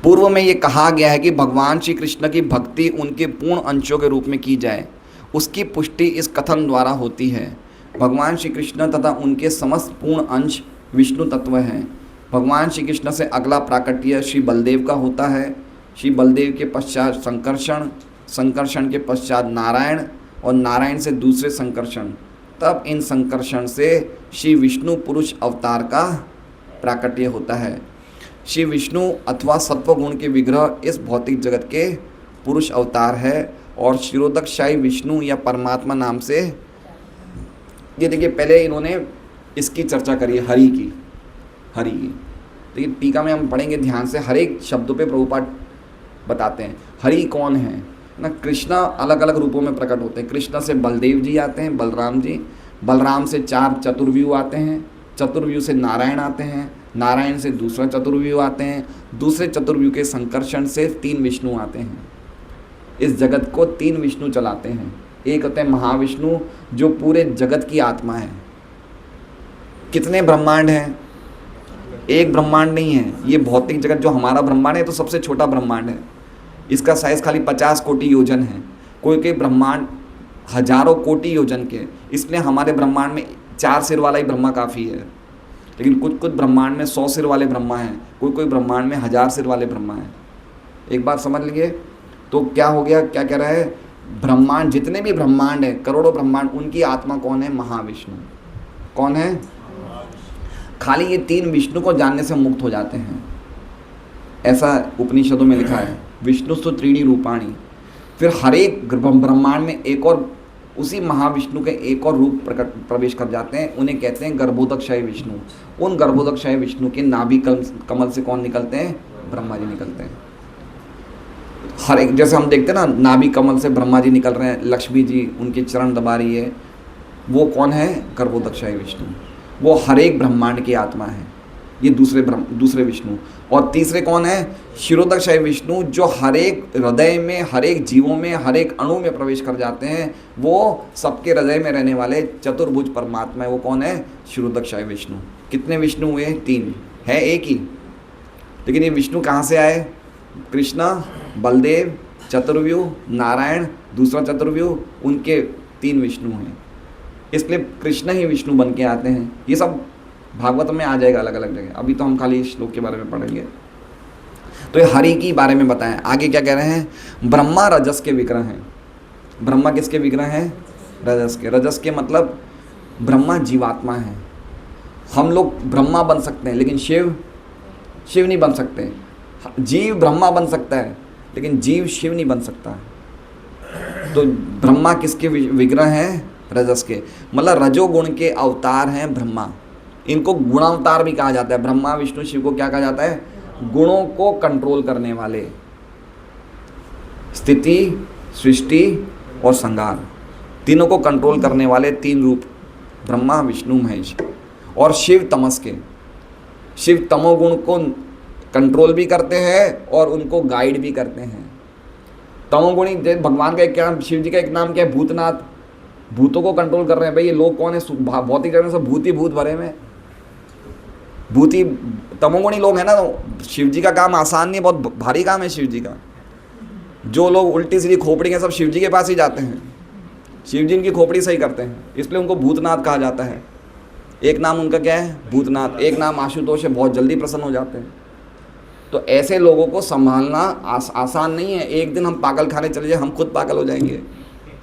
पूर्व में ये कहा गया है कि भगवान श्री कृष्ण की भक्ति उनके पूर्ण अंशों के रूप में की जाए, उसकी पुष्टि इस कथन द्वारा होती है। भगवान श्री कृष्ण तथा उनके समस्त पूर्ण अंश विष्णु तत्व हैं। भगवान श्री कृष्ण से अगला प्राकट्य श्री बलदेव का होता है। श्री बलदेव के पश्चात संकर्षण, संकर्षण के पश्चात नारायण और नारायण से दूसरे संकर्षण, तब इन संकर्षण से श्री विष्णु पुरुष अवतार का प्राकट्य होता है। श्री विष्णु अथवा सत्वगुण के विग्रह इस भौतिक जगत के पुरुष अवतार है और शिरोदकशाही विष्णु या परमात्मा नाम से, ये देखिए पहले इन्होंने इसकी चर्चा करी है हरि की, हरि की। देखिए टीका में हम पढ़ेंगे ध्यान से, हर एक शब्दों पे प्रभुपाद बताते हैं हरि कौन है ना। कृष्णा अलग अलग रूपों में प्रकट होते हैं। कृष्णा से बलदेव जी आते हैं, बलराम जी, बलराम से 4 चतुर्व्यूह आते हैं, चतुर्व्यूह से नारायण आते हैं, नारायण से दूसरा चतुर्व्यूह आते हैं, दूसरे चतुर्व्यूह के संकर्षण से 3 विष्णु आते हैं। इस जगत को 3 विष्णु चलाते हैं। एक होते हैं महाविष्णु जो पूरे जगत की आत्मा है। कितने ब्रह्मांड हैं? एक ब्रह्मांड नहीं है। ये भौतिक जगत जो हमारा ब्रह्मांड है तो सबसे छोटा ब्रह्मांड है। इसका साइज खाली 50 कोटि योजन है। कोई कोई ब्रह्मांड हजारों कोटि योजन के, इसलिए हमारे ब्रह्मांड में 4 सिर वाला ही ब्रह्मा काफ़ी है। लेकिन कुछ कुछ ब्रह्मांड में 100 सिर वाले ब्रह्मा हैं, कोई कोई ब्रह्मांड में 1000 सिर वाले ब्रह्मा हैं। एक बात समझ लीजिए। तो क्या हो गया, क्या कह रहा है, ब्रह्मांड जितने भी ब्रह्मांड है, करोड़ों ब्रह्मांड, उनकी आत्मा कौन है? महाविष्णु। कौन है? खाली ये 3 विष्णु को जानने से मुक्त हो जाते हैं, ऐसा उपनिषदों में लिखा है। विष्णुस्तु त्रीणि रूपाणी। फिर हर एक ब्रह्मांड में एक और उसी महाविष्णु के एक और रूप प्रवेश कर जाते हैं, उन्हें कहते हैं गर्भोदकशाही विष्णु। उन गर्भोदकशाही विष्णु के नाभि कमल से कौन निकलते हैं? ब्रह्मा जी निकलते हैं। हर एक, जैसे हम देखते हैं ना, नाभि कमल से ब्रह्मा जी निकल रहे हैं, लक्ष्मी जी उनके चरण दबा रही है, वो कौन है? गर्भोदकशाही विष्णु। वो हर एक ब्रह्मांड की आत्मा है। ये दूसरे विष्णु। और तीसरे कौन है? शिरोदकशाही विष्णु, जो हर एक हृदय में, हर एक जीवों में, हर एक अणु में प्रवेश कर जाते हैं। वो सबके हृदय में रहने वाले चतुर्भुज परमात्मा है। वो कौन है? शिरोदकशाही विष्णु। कितने विष्णु हुए? 3 है, एक ही। लेकिन ये विष्णु कहाँ से आए? कृष्णा, बलदेव, चतुर्व्यूह, नारायण, दूसरा चतुर्व्यूह, उनके 3 विष्णु हैं। इसलिए कृष्ण ही विष्णु बन के आते हैं। ये सब भागवत में आ जाएगा अलग अलग जगह। अभी तो हम खाली श्लोक के बारे में पढ़ेंगे। तो ये हरि की बारे में बताएं। आगे क्या कह रहे हैं? ब्रह्मा रजस के विग्रह हैं। ब्रह्मा किसके विग्रह हैं? रजस के। रजस के मतलब ब्रह्मा जीवात्मा है। हम लोग ब्रह्मा बन सकते हैं, लेकिन शिव नहीं बन सकते। जीव ब्रह्मा बन सकता है, लेकिन जीव शिव नहीं बन सकता। तो ब्रह्मा किसके विग्रह हैं? रजस के। मतलब रजोगुण के अवतार हैं ब्रह्मा। इनको गुणावतार भी कहा जाता है। ब्रह्मा, विष्णु, शिव को क्या कहा जाता है? गुणों को कंट्रोल करने वाले। स्थिति, सृष्टि और संहार, तीनों को कंट्रोल करने वाले 3 रूप, ब्रह्मा, विष्णु, महेश। और शिव तमस के। शिव तमोगुण को कंट्रोल भी करते हैं और उनको गाइड भी करते हैं। तमोगुणी भगवान का एक नाम, शिव जी का एक नाम क्या है? भूतनाथ। भूतों को कंट्रोल कर रहे हैं। भाई ये लोग कौन है? भौतिक जगत में सब भूत ही भूत भरे में, भूती तमोगुणी लोग हैं ना। तो शिव जी का काम आसान नहीं, बहुत भारी काम है शिव जी का। जो लोग उल्टी सीधी खोपड़ी हैं, सब शिव जी के पास ही जाते हैं। शिव जी इनकी खोपड़ी सही करते हैं, इसलिए उनको भूतनाथ कहा जाता है। एक नाम उनका क्या है? भूतनाथ। एक नाम आशुतोष है, बहुत जल्दी प्रसन्न हो जाते हैं। तो ऐसे लोगों को संभालना आसान नहीं है। एक दिन हम पागल खाने चले जाए, हम खुद पागल हो जाएंगे।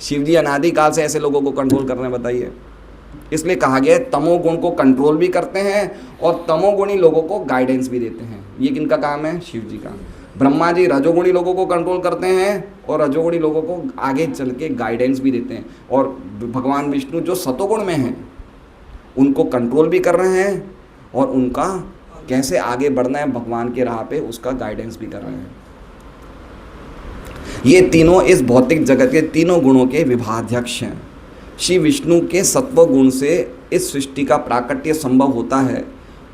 शिव जी अनादिकाल से ऐसे लोगों को कंट्रोल कर रहे हैं, बताइए। इसलिए कहा गया है तमोगुण को कंट्रोल भी करते हैं और तमोगुणी लोगों को गाइडेंस भी देते हैं। ये किनका काम है? शिव जी का। ब्रह्मा जी रजोगुणी लोगों को कंट्रोल करते हैं और रजोगुणी लोगों को आगे चल के गाइडेंस भी देते हैं। और भगवान विष्णु जो सतोगुण में हैं, उनको कंट्रोल भी कर रहे हैं और उनका कैसे आगे बढ़ना है भगवान के राह पे, उसका गाइडेंस भी कर रहे हैं। ये तीनों इस भौतिक जगत के तीनों गुणों के विभाध्यक्ष हैं। श्री विष्णु के सत्व गुण से इस सृष्टि का प्राकट्य संभव होता है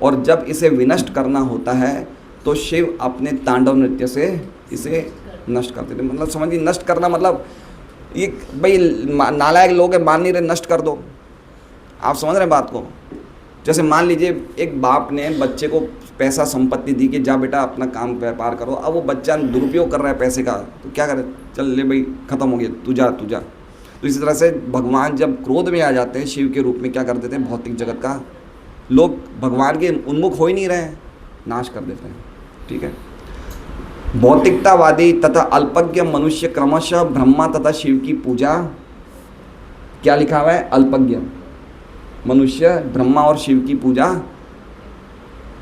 और जब इसे विनष्ट करना होता है तो शिव अपने तांडव नृत्य से इसे नष्ट करते थे। मतलब समझिए, नष्ट करना मतलब ये भाई नालायक लोग हैं, मान नहीं रहे, नष्ट कर दो। आप समझ रहे हैं बात को? जैसे मान लीजिए एक बाप ने बच्चे को पैसा संपत्ति दी कि जा बेटा अपना काम व्यापार करो, अब वो बच्चा दुरुपयोग कर रहा है पैसे का, तो क्या करे, चल ले भाई खत्म हो गया, तू जा तू जा। तो इसी तरह से भगवान जब क्रोध में आ जाते हैं शिव के रूप में, क्या कर देते हैं, भौतिक जगत का लोग भगवान के उन्मुख हो ही नहीं रहे हैं, नाश कर देते हैं। ठीक है, भौतिकतावादी तथा अल्पज्ञ मनुष्य क्रमशः ब्रह्मा तथा शिव की पूजा, क्या लिखा हुआ है, अल्पज्ञ मनुष्य ब्रह्मा और शिव की पूजा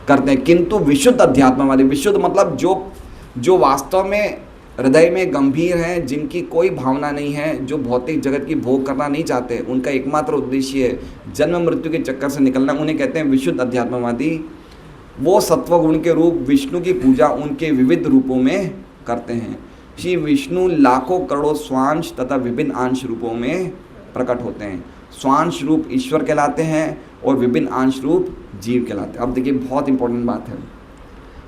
करते हैं, किंतु विशुद्ध अध्यात्मवादी, विशुद्ध मतलब जो वास्तव में हृदय में गंभीर हैं, जिनकी कोई भावना नहीं है, जो भौतिक जगत की भोग करना नहीं चाहते, उनका एकमात्र उद्देश्य है जन्म मृत्यु के चक्कर से निकलना, उन्हें कहते हैं विशुद्ध अध्यात्मवादी। वो सत्वगुण के रूप विष्णु की पूजा उनके विविध रूपों में करते हैं। श्री विष्णु लाखों करोड़ों स्वांश तथा विभिन्न अंश रूपों में प्रकट होते हैं। स्वांश रूप ईश्वर कहलाते हैं और विभिन्न अंश रूप जीव कहलाते हैं। अब देखिए बहुत इंपॉर्टेंट बात है,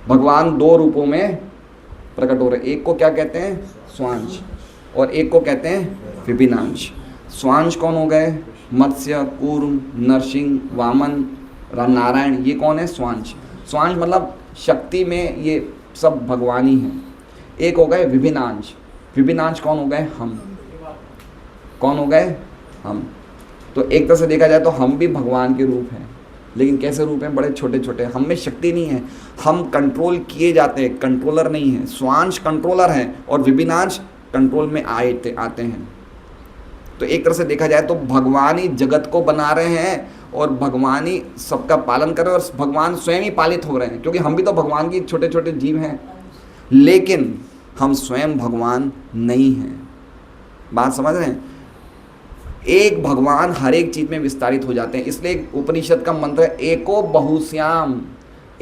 भगवान दो रूपों में प्रकट हो रहे हैं, एक को क्या कहते हैं, स्वांश, और एक को कहते हैं विभिन्न अंश। स्वांश कौन हो गए, मत्स्य, कूर्म, नरसिंह, वामन, नारायण, ये कौन है, स्वांश। स्वांश मतलब शक्ति में ये सब भगवान ही हैं। एक हो गए विभिन्न अंश, विभिन्न अंश कौन हो गए, हम, कौन हो गए, हम। तो एक तरह से देखा जाए तो हम भी भगवान के रूप हैं, लेकिन कैसे रूप हैं, बड़े छोटे छोटे, हम में शक्ति नहीं है, हम कंट्रोल किए जाते हैं, कंट्रोलर नहीं है। स्वांश कंट्रोलर है और विभिन्नांश कंट्रोल में आते हैं। तो एक तरह से देखा जाए तो भगवान ही जगत को बना रहे हैं और भगवान ही सबका पालन कर रहे हैं, और भगवान स्वयं ही पालित हो रहे हैं, क्योंकि हम भी तो भगवान के छोटे छोटे जीव हैं, लेकिन हम स्वयं भगवान नहीं हैं। बात समझ रहे हैं, एक भगवान हर एक चीज में विस्तारित हो जाते हैं। इसलिए उपनिषद का मंत्र है एको बहुश्याम,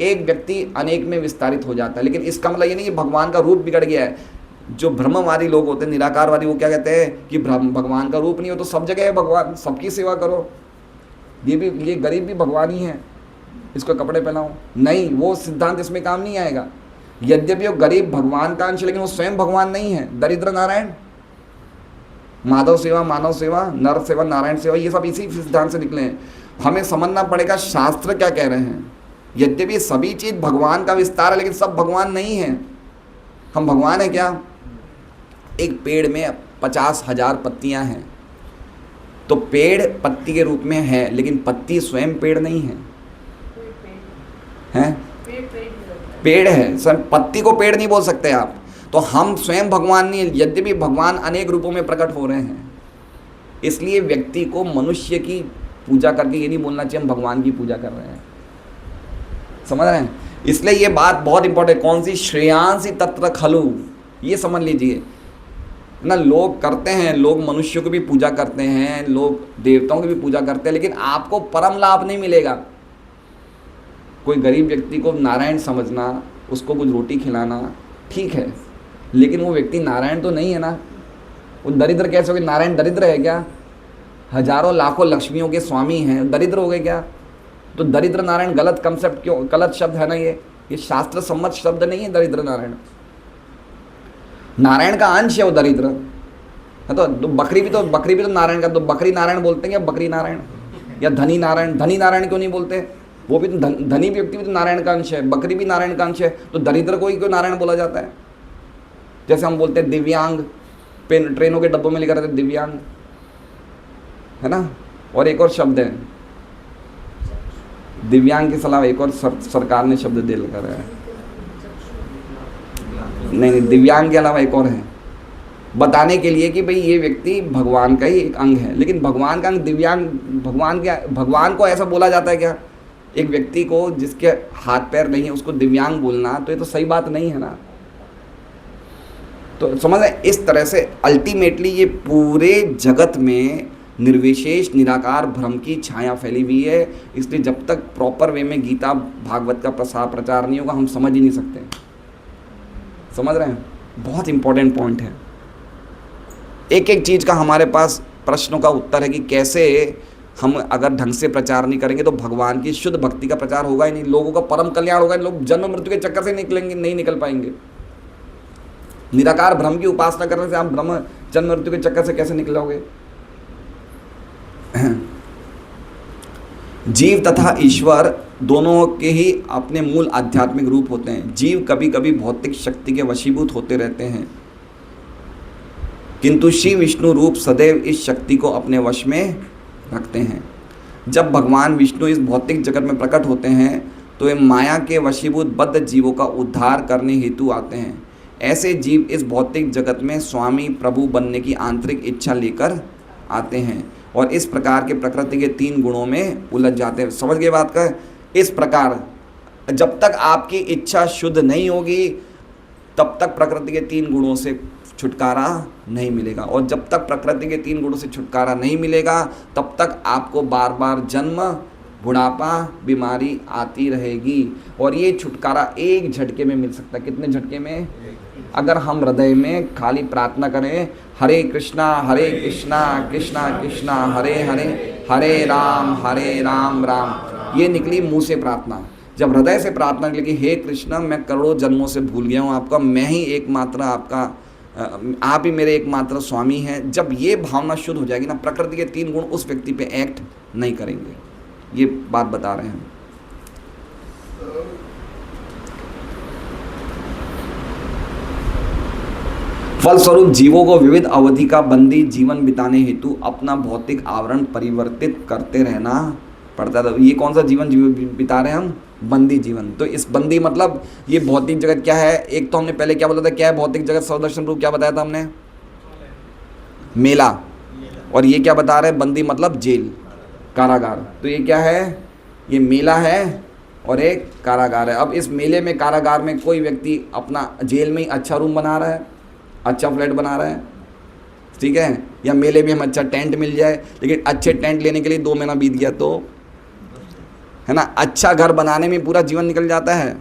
एक व्यक्ति अनेक में विस्तारित हो जाता है। लेकिन इसका मतलब ये नहीं कि भगवान का रूप बिगड़ गया है। जो ब्रह्मवादी लोग होते हैं, निराकारवादी, वो क्या कहते हैं कि भगवान का रूप नहीं हो तो सब जगह है भगवान, सबकी सेवा करो, ये गरीब भी भगवान ही है, इसको कपड़े पहनाओ। नहीं, वो सिद्धांत इसमें काम नहीं आएगा। यद्यपि वो गरीब भगवान का अंश, लेकिन वो स्वयं भगवान नहीं है। दरिद्र नारायण, माधव सेवा, मानव सेवा, नर सेवा, नारायण सेवा, ये सब इसी सिद्धांत से निकले हैं। हमें समझना पड़ेगा शास्त्र क्या कह रहे हैं। यद्यपि सभी चीज भगवान का विस्तार है, लेकिन सब भगवान नहीं है। हम भगवान है क्या? एक पेड़ में 50,000 पत्तियां हैं, तो पेड़ पत्ती के रूप में है, लेकिन पत्ती स्वयं पेड़ नहीं है, हैं? पेड़ है, सर पत्ती को पेड़ नहीं बोल सकते आप। तो हम स्वयं भगवान नहीं है, यद्यपि भगवान अनेक रूपों में प्रकट हो रहे हैं। इसलिए व्यक्ति को मनुष्य की पूजा करके ये नहीं बोलना चाहिए हम भगवान की पूजा कर रहे हैं। समझ रहे हैं? इसलिए ये बात बहुत इंपॉर्टेंट, कौन सी, श्रेयांसी तत्र खलु, ये समझ लीजिए ना। लोग करते हैं, लोग मनुष्यों की भी पूजा करते हैं, लोग देवताओं की भी पूजा करते हैं, लेकिन आपको परम लाभ नहीं मिलेगा। कोई गरीब व्यक्ति को नारायण समझना, उसको कुछ रोटी खिलाना ठीक है, लेकिन वो व्यक्ति नारायण तो नहीं है ना। वो दरिद्र कैसे हो गए? नारायण दरिद्र है क्या? हजारों लाखों लक्ष्मियों के स्वामी हैं, दरिद्र हो गए क्या? तो दरिद्र नारायण गलत कंसेप्ट क्यों, गलत शब्द है ना ये शास्त्र सम्मत शब्द नहीं है दरिद्र नारायण। नारायण का अंश है वो दरिद्र है। तो बकरी भी तो नारायण का, तो बकरी नारायण बोलते हैं क्या? बकरी नारायण या धनी नारायण, धनी नारायण क्यों नहीं बोलते? वो भी तो धनी व्यक्ति भी तो नारायण का अंश है, बकरी भी नारायण का अंश है, तो दरिद्र को ही क्यों नारायण बोला जाता है? जैसे हम बोलते हैं दिव्यांग, ट्रेनों के डब्बों में लिखा रहता है दिव्यांग, है ना। और एक और शब्द है दिव्यांग के सलाह, एक और सरकार ने शब्द दे लगा है, नहीं दिव्यांग के अलावा एक और है, बताने के लिए कि भाई ये व्यक्ति भगवान का ही एक अंग है। लेकिन भगवान का अंग दिव्यांग, भगवान को ऐसा बोला जाता है क्या? एक व्यक्ति को जिसके हाथ पैर नहीं है उसको दिव्यांग बोलना, तो ये तो सही बात नहीं है ना। तो समझ रहे, इस तरह से अल्टीमेटली ये पूरे जगत में निर्विशेष निराकार ब्रह्म की छाया फैली हुई है। इसलिए जब तक प्रॉपर वे में गीता भागवत का प्रचार नहीं होगा हम समझ ही नहीं सकते। समझ रहे हैं? बहुत इंपॉर्टेंट पॉइंट है। एक एक चीज़ का हमारे पास प्रश्नों का उत्तर है कि कैसे हम अगर ढंग से प्रचार नहीं करेंगे तो भगवान की शुद्ध भक्ति का प्रचार होगा ही नहीं, लोगों का परम कल्याण होगा, लोग जन्म मृत्यु के चक्कर से नहीं निकल पाएंगे। निराकार ब्रह्म की उपासना करने से आप ब्रह्म जन्म मृत्यु के चक्कर से कैसे निकलोगे? जीव तथा ईश्वर दोनों के ही अपने मूल आध्यात्मिक रूप होते हैं। जीव कभी कभी भौतिक शक्ति के वशीभूत होते रहते हैं, किंतु शिव विष्णु रूप सदैव इस शक्ति को अपने वश में रखते हैं। जब भगवान विष्णु इस भौतिक जगत में प्रकट होते हैं तो वे माया के वशीभूत बद्ध जीवों का उद्धार करने हेतु आते हैं। ऐसे जीव इस भौतिक जगत में स्वामी प्रभु बनने की आंतरिक इच्छा लेकर आते हैं और इस प्रकार के प्रकृति के 3 गुणों में उलझ जाते हैं। समझ गए बात का? इस प्रकार जब तक आपकी इच्छा शुद्ध नहीं होगी तब तक प्रकृति के 3 गुणों से छुटकारा नहीं मिलेगा, और जब तक प्रकृति के 3 गुणों से छुटकारा नहीं मिलेगा तब तक आपको बार बार जन्म, बुढ़ापा, बीमारी आती रहेगी। और ये छुटकारा एक झटके में मिल सकता है। कितने झटके में? अगर हम हृदय में खाली प्रार्थना करें, हरे कृष्णा कृष्णा कृष्णा हरे हरे, हरे राम राम, ये निकली मुंह से प्रार्थना। जब हृदय से प्रार्थना निकली कि हे कृष्ण, मैं करोड़ों जन्मों से भूल गया हूँ आपका, मैं ही एकमात्र आपका, आप ही मेरे एकमात्र स्वामी हैं, जब ये भावना शुद्ध हो जाएगी ना, प्रकृति के 3 गुण उस व्यक्ति पे एक्ट नहीं करेंगे। ये बात बता रहे हैं। फलस्वरूप जीवों को विविध अवधि का बंदी जीवन बिताने हेतु अपना भौतिक आवरण परिवर्तित करते रहना पड़ता था। ये कौन सा जीवन बिता रहे हैं हम? बंदी जीवन। तो इस बंदी मतलब ये भौतिक जगत क्या है? एक तो हमने पहले क्या बोला था, क्या है भौतिक जगत? सर्वदर्शन रूप क्या बताया था हमने? मेला। और ये क्या बता रहे हैं? बंदी मतलब जेल, कारागार। तो ये क्या है? ये मेला है और एक कारागार है। अब इस मेले में, कारागार में कोई व्यक्ति अपना जेल में ही अच्छा रूम बना रहा है, अच्छा फ्लैट बना रहा है, ठीक है, या मेले में हम अच्छा टेंट मिल जाए, लेकिन अच्छे टेंट लेने के लिए 2 महीना बीत गया तो, है ना, अच्छा घर बनाने में पूरा जीवन निकल जाता है,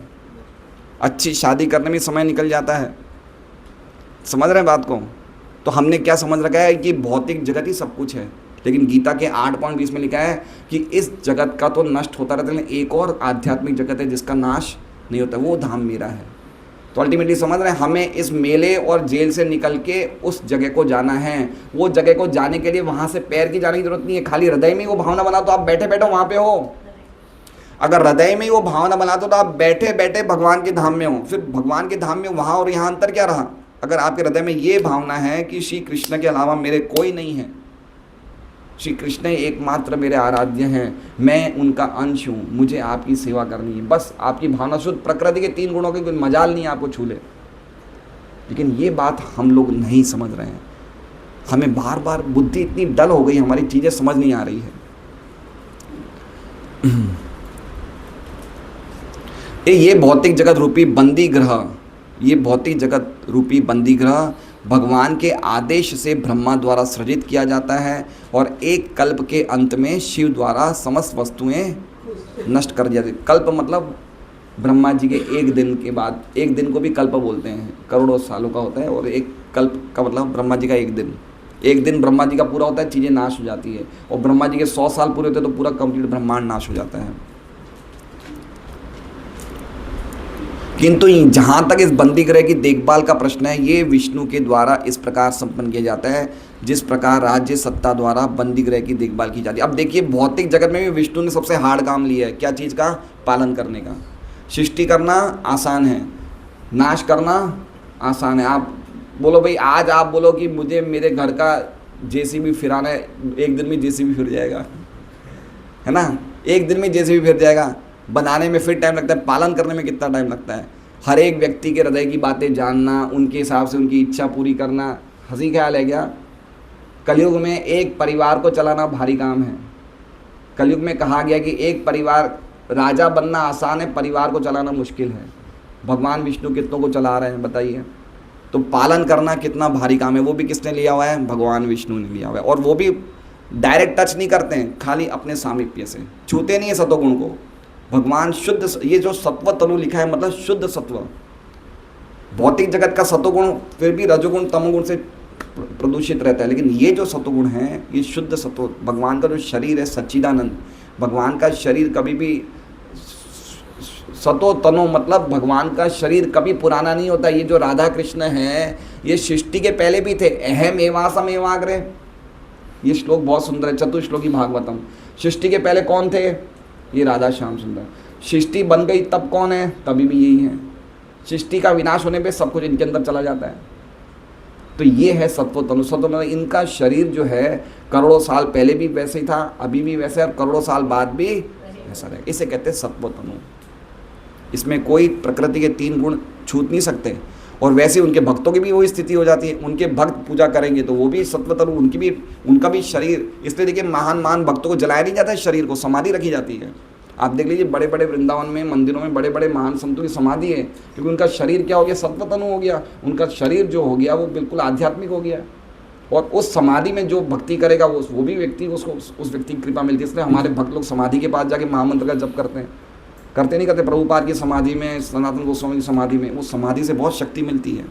अच्छी शादी करने में समय निकल जाता है। समझ रहे हैं बात को? तो हमने क्या समझ रखा है कि भौतिक जगत ही सब कुछ है, लेकिन गीता के 8.20 में लिखा है कि इस जगत का तो नष्ट होता रहता है, लेकिन एक और आध्यात्मिक जगत है जिसका नाश नहीं होता, वो धाम मेरा है। तो अल्टीमेटली समझ रहे हैं, हमें इस मेले और जेल से निकल के उस जगह को जाना है। वो जगह को जाने के लिए वहाँ से पैर की जाने की जरूरत नहीं है, खाली हृदय में ही वो भावना बना तो आप बैठे बैठे वहाँ पे हो। अगर हृदय में ही वो भावना बना तो आप बैठे बैठे भगवान के धाम में हो। फिर भगवान के धाम में वहाँ और यहाँ अंतर क्या रहा? अगर आपके हृदय में ये भावना है कि श्री कृष्ण के अलावा मेरे कोई नहीं है, श्री कृष्ण एकमात्र मेरे आराध्य हैं, मैं उनका अंश हूँ, मुझे आपकी सेवा करनी है, बस आपकी भावना शुद्ध, प्रकृति के 3 गुणों की कोई मजाल नहीं आपको छू ले। लेकिन ये बात हम लोग नहीं समझ रहे हैं। हमें बार बार बुद्धि इतनी डल हो गई, हमारी चीज़ें समझ नहीं आ रही है। ये भौतिक जगत रूपी बंदी ग्रह, ये भौतिक जगत रूपी बंदी ग्रह भगवान के आदेश से ब्रह्मा द्वारा सृजित किया जाता है और एक कल्प के अंत में शिव द्वारा समस्त वस्तुएं नष्ट कर दिया जाती। कल्प मतलब ब्रह्मा जी के एक दिन के बाद, एक दिन को भी कल्प बोलते हैं, करोड़ों सालों का होता है, और एक कल्प का मतलब ब्रह्मा जी का एक दिन। एक दिन ब्रह्मा जी का पूरा होता है, चीज़ें नाश हो जाती है, और ब्रह्मा जी के 100 साल पूरे होते हैं तो पूरा कंप्लीट ब्रह्मांड नाश हो जाता है। किंतु जहाँ तक इस बंदी ग्रह की देखभाल का प्रश्न है, ये विष्णु के द्वारा इस प्रकार संपन्न किया जाता है जिस प्रकार राज्य सत्ता द्वारा बंदी ग्रह की देखभाल की जाती है। अब देखिए, भौतिक जगत में भी विष्णु ने सबसे हार्ड काम लिया है। क्या चीज़ का? पालन करने का। सृष्टि करना आसान है, नाश करना आसान है। आप बोलो भाई, आज आप बोलो कि मुझे मेरे घर का जेसीबी फिराना है, एक दिन में जेसीबी फिर जाएगा, है ना, एक दिन में जेसीबी फिर जाएगा। बनाने में फिर टाइम लगता है, पालन करने में कितना टाइम लगता है। हर एक व्यक्ति के हृदय की बातें जानना, उनके हिसाब से उनकी इच्छा पूरी करना, हंसी ख्याल है क्या? कलयुग में एक परिवार को चलाना भारी काम है। कलयुग में कहा गया कि एक परिवार, राजा बनना आसान है, परिवार को चलाना मुश्किल है। भगवान विष्णु कितनों को चला रहे हैं बताइए? तो पालन करना कितना भारी काम है, वो भी किसने लिया हुआ है? भगवान विष्णु ने लिया हुआ है। और वो भी डायरेक्ट टच नहीं करते हैं, खाली अपने सामीप्य से, छूते नहीं है सतोगुण को। भगवान शुद्ध, ये जो सत्व तनु लिखा है मतलब शुद्ध सत्व। भौतिक जगत का सतोगुण फिर भी रजोगुण तमोगुण से प्रदूषित रहता है, लेकिन ये जो सतोगुण है ये शुद्ध सत्व। भगवान का जो शरीर है सच्चिदानंद, भगवान का शरीर कभी भी सतो तनो मतलब भगवान का शरीर कभी पुराना नहीं होता। ये जो राधा कृष्ण है ये सृष्टि के पहले भी थे। अहम एवासम एवाग्रे, ये श्लोक बहुत सुंदर है, चतुश्लोकी भागवतम। सृष्टि के पहले कौन थे? ये राधा श्याम सुंदर। सृष्टि बन गई तब कौन है? तभी भी यही है। सृष्टि का विनाश होने पे सब कुछ इनके अंदर चला जाता है। तो ये है सत्व तनु। सत्व तनु, इनका शरीर जो है करोड़ों साल पहले भी वैसे ही था, अभी भी वैसे है, और करोड़ों साल बाद भी ऐसा रहेगा। इसे कहते हैं सत्व तनु। इसमें कोई प्रकृति के 3 गुण छूट नहीं सकते। और वैसे उनके भक्तों की भी वही स्थिति हो जाती है। उनके भक्त पूजा करेंगे तो वो भी सत्व तनु, उनका भी शरीर। इसलिए देखिए महान भक्तों को जलाया नहीं जाता है, शरीर को समाधि रखी जाती है। आप देख लीजिए बड़े बड़े वृंदावन में मंदिरों में बड़े बड़े महान संतों की समाधि है, क्योंकि उनका शरीर क्या हो गया? सत्व तनु हो गया। उनका शरीर जो हो गया वो बिल्कुल आध्यात्मिक हो गया। और उस समाधि में जो भक्ति करेगा वो भी व्यक्ति, उसको उस व्यक्ति की कृपा मिलती है। इसलिए हमारे भक्त लोग समाधि के पास जाके महामंत्र का जप करते हैं। करते नहीं करते? प्रभुपाद की समाधि में, सनातन गोस्वामी की समाधि में, उस समाधि से बहुत शक्ति मिलती है।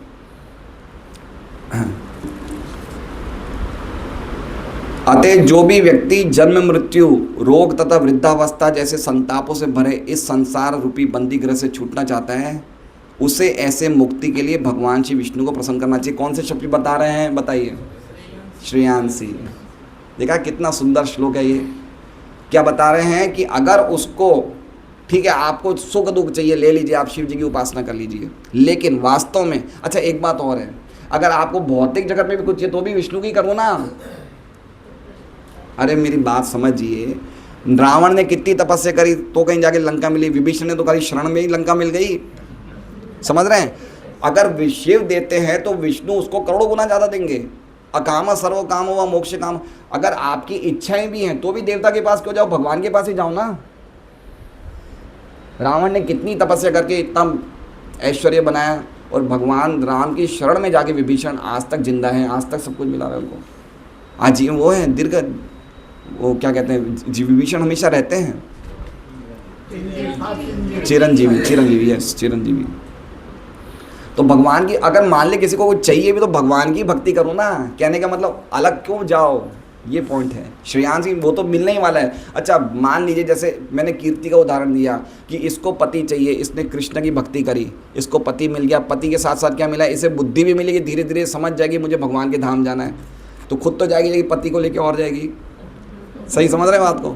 अतः जो भी व्यक्ति जन्म मृत्यु रोग तथा वृद्धावस्था जैसे संतापों से भरे इस संसार रूपी बंदी गृह से छूटना चाहता है, उसे ऐसे मुक्ति के लिए भगवान श्री विष्णु को प्रसन्न करना चाहिए। कौन से शब्द बता रहे हैं? बताइए। श्रेयांसी। देखा कितना सुंदर श्लोक है ये। क्या बता रहे हैं कि अगर उसको, ठीक है आपको सुख दुख चाहिए, ले लीजिए, आप शिव जी की उपासना कर लीजिए, लेकिन वास्तव में, अच्छा एक बात और है, अगर आपको भौतिक जगत में भी कुछ चाहिए तो भी विष्णु की करो ना। अरे मेरी बात समझिए, रावण ने कितनी तपस्या करी तो कहीं जाके लंका मिली, विभीषण ने तो खाली शरण में ही लंका मिल गई। समझ रहे हैं? अगर शिव देते हैं तो विष्णु उसको करोड़ों गुना ज़्यादा देंगे। अकाम सर्व काम व मोक्ष काम। अगर आपकी इच्छाएं भी हैं तो भी देवता के पास क्यों जाओ? भगवान के पास ही जाओ ना। रावण ने कितनी तपस्या करके इतना ऐश्वर्य बनाया, और भगवान राम की शरण में जाके विभीषण आज तक जिंदा है, आज तक सब कुछ मिला है उनको। आज वो है दीर्घ, वो क्या कहते हैं, विभीषण हमेशा रहते हैं चिरंजीवी। चिरंजीवी, यस चिरंजीवी। तो भगवान की, अगर मान ले किसी को कुछ चाहिए भी तो भगवान की भक्ति करो ना। कहने का मतलब अलग क्यों जाओ, ये पॉइंट है। श्रेयांसी वो तो मिलने ही वाला है। अच्छा मान लीजिए जैसे मैंने कीर्ति का उदाहरण दिया कि इसको पति चाहिए, इसने कृष्ण की भक्ति करी, इसको पति मिल गया, पति के साथ साथ क्या मिला, इसे बुद्धि भी मिलेगी, धीरे धीरे समझ जाएगी मुझे भगवान के धाम जाना है, तो खुद तो जाएगी, पति को लेकर और जाएगी। सही समझ रहे हैं बात को?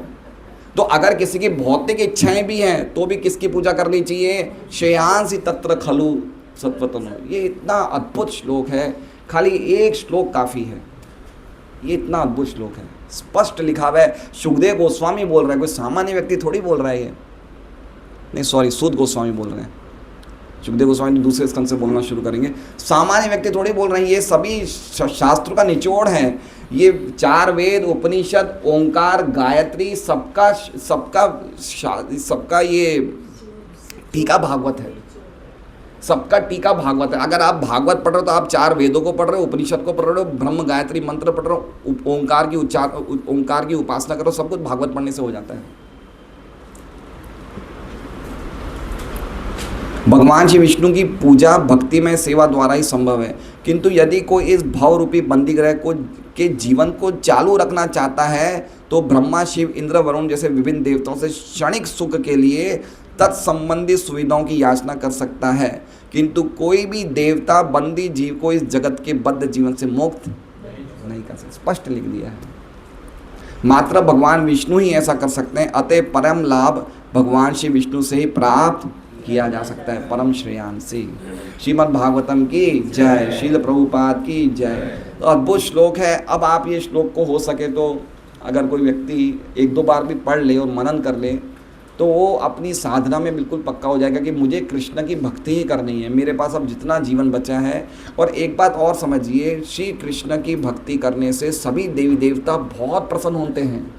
तो अगर किसी की भौतिक इच्छाएं भी हैं तो भी किसकी पूजा करनी चाहिए? श्रेयांसी तत्र खलु सत्वतनु। ये इतना अद्भुत श्लोक है, खाली एक श्लोक काफ़ी है। ये इतना अद्भुत श्लोक है, स्पष्ट लिखा हुआ है। सुखदेव गोस्वामी बोल रहे हैं, कोई सामान्य व्यक्ति थोड़ी बोल रहा है ये। नहीं सॉरी, सूत गोस्वामी बोल रहे हैं। सुखदेव गोस्वामी दूसरे स्कंद से बोलना शुरू करेंगे। सामान्य व्यक्ति थोड़ी बोल रहे हैं, ये सभी शास्त्रों का निचोड़ है। ये 4 वेद, उपनिषद, ओंकार, गायत्री, सबका ये टीका भागवत है। सबका टीका भागवत है। अगर आप भागवत पढ़ रहे हो तो आप 4 वेदों को पढ़ रहे हो, उपनिषद को पढ़ रहे हो, ब्रह्म गायत्री मंत्र पढ़ रहे हो, ओंकार की उपासना करो, सब कुछ भागवत पढ़ने से हो जाता है। भगवान श्री विष्णु की पूजा भक्तिमय सेवा द्वारा ही संभव है। किंतु यदि कोई इस भाव रूपी बंदी ग्रह को के जीवन को चालू रखना चाहता है तो ब्रह्मा, शिव, इंद्र, वरुण जैसे विभिन्न देवताओं से क्षणिक सुख के लिए तत्संबंधी सुविधाओं की याचना कर सकता है, किंतु कोई भी देवता बंदी जीव को इस जगत के बद्ध जीवन से मुक्त नहीं कर सकता। स्पष्ट लिख दिया है। मात्र भगवान विष्णु ही ऐसा कर सकते हैं। अतः परम लाभ भगवान श्री विष्णु से ही प्राप्त किया जा सकता है। परम श्रेयांसी। श्रीमद् भागवतम की जय, शील प्रभुपाद की जय। तो अद्भुत श्लोक है। अब आप ये श्लोक को हो सके तो अगर कोई व्यक्ति 1-2 बार भी पढ़ ले और मनन कर ले तो वो अपनी साधना में बिल्कुल पक्का हो जाएगा कि मुझे कृष्ण की भक्ति ही करनी है। मेरे पास अब जितना जीवन बचा है। और एक बात और समझिए, श्री कृष्ण की भक्ति करने से सभी देवी देवता बहुत प्रसन्न होते हैं।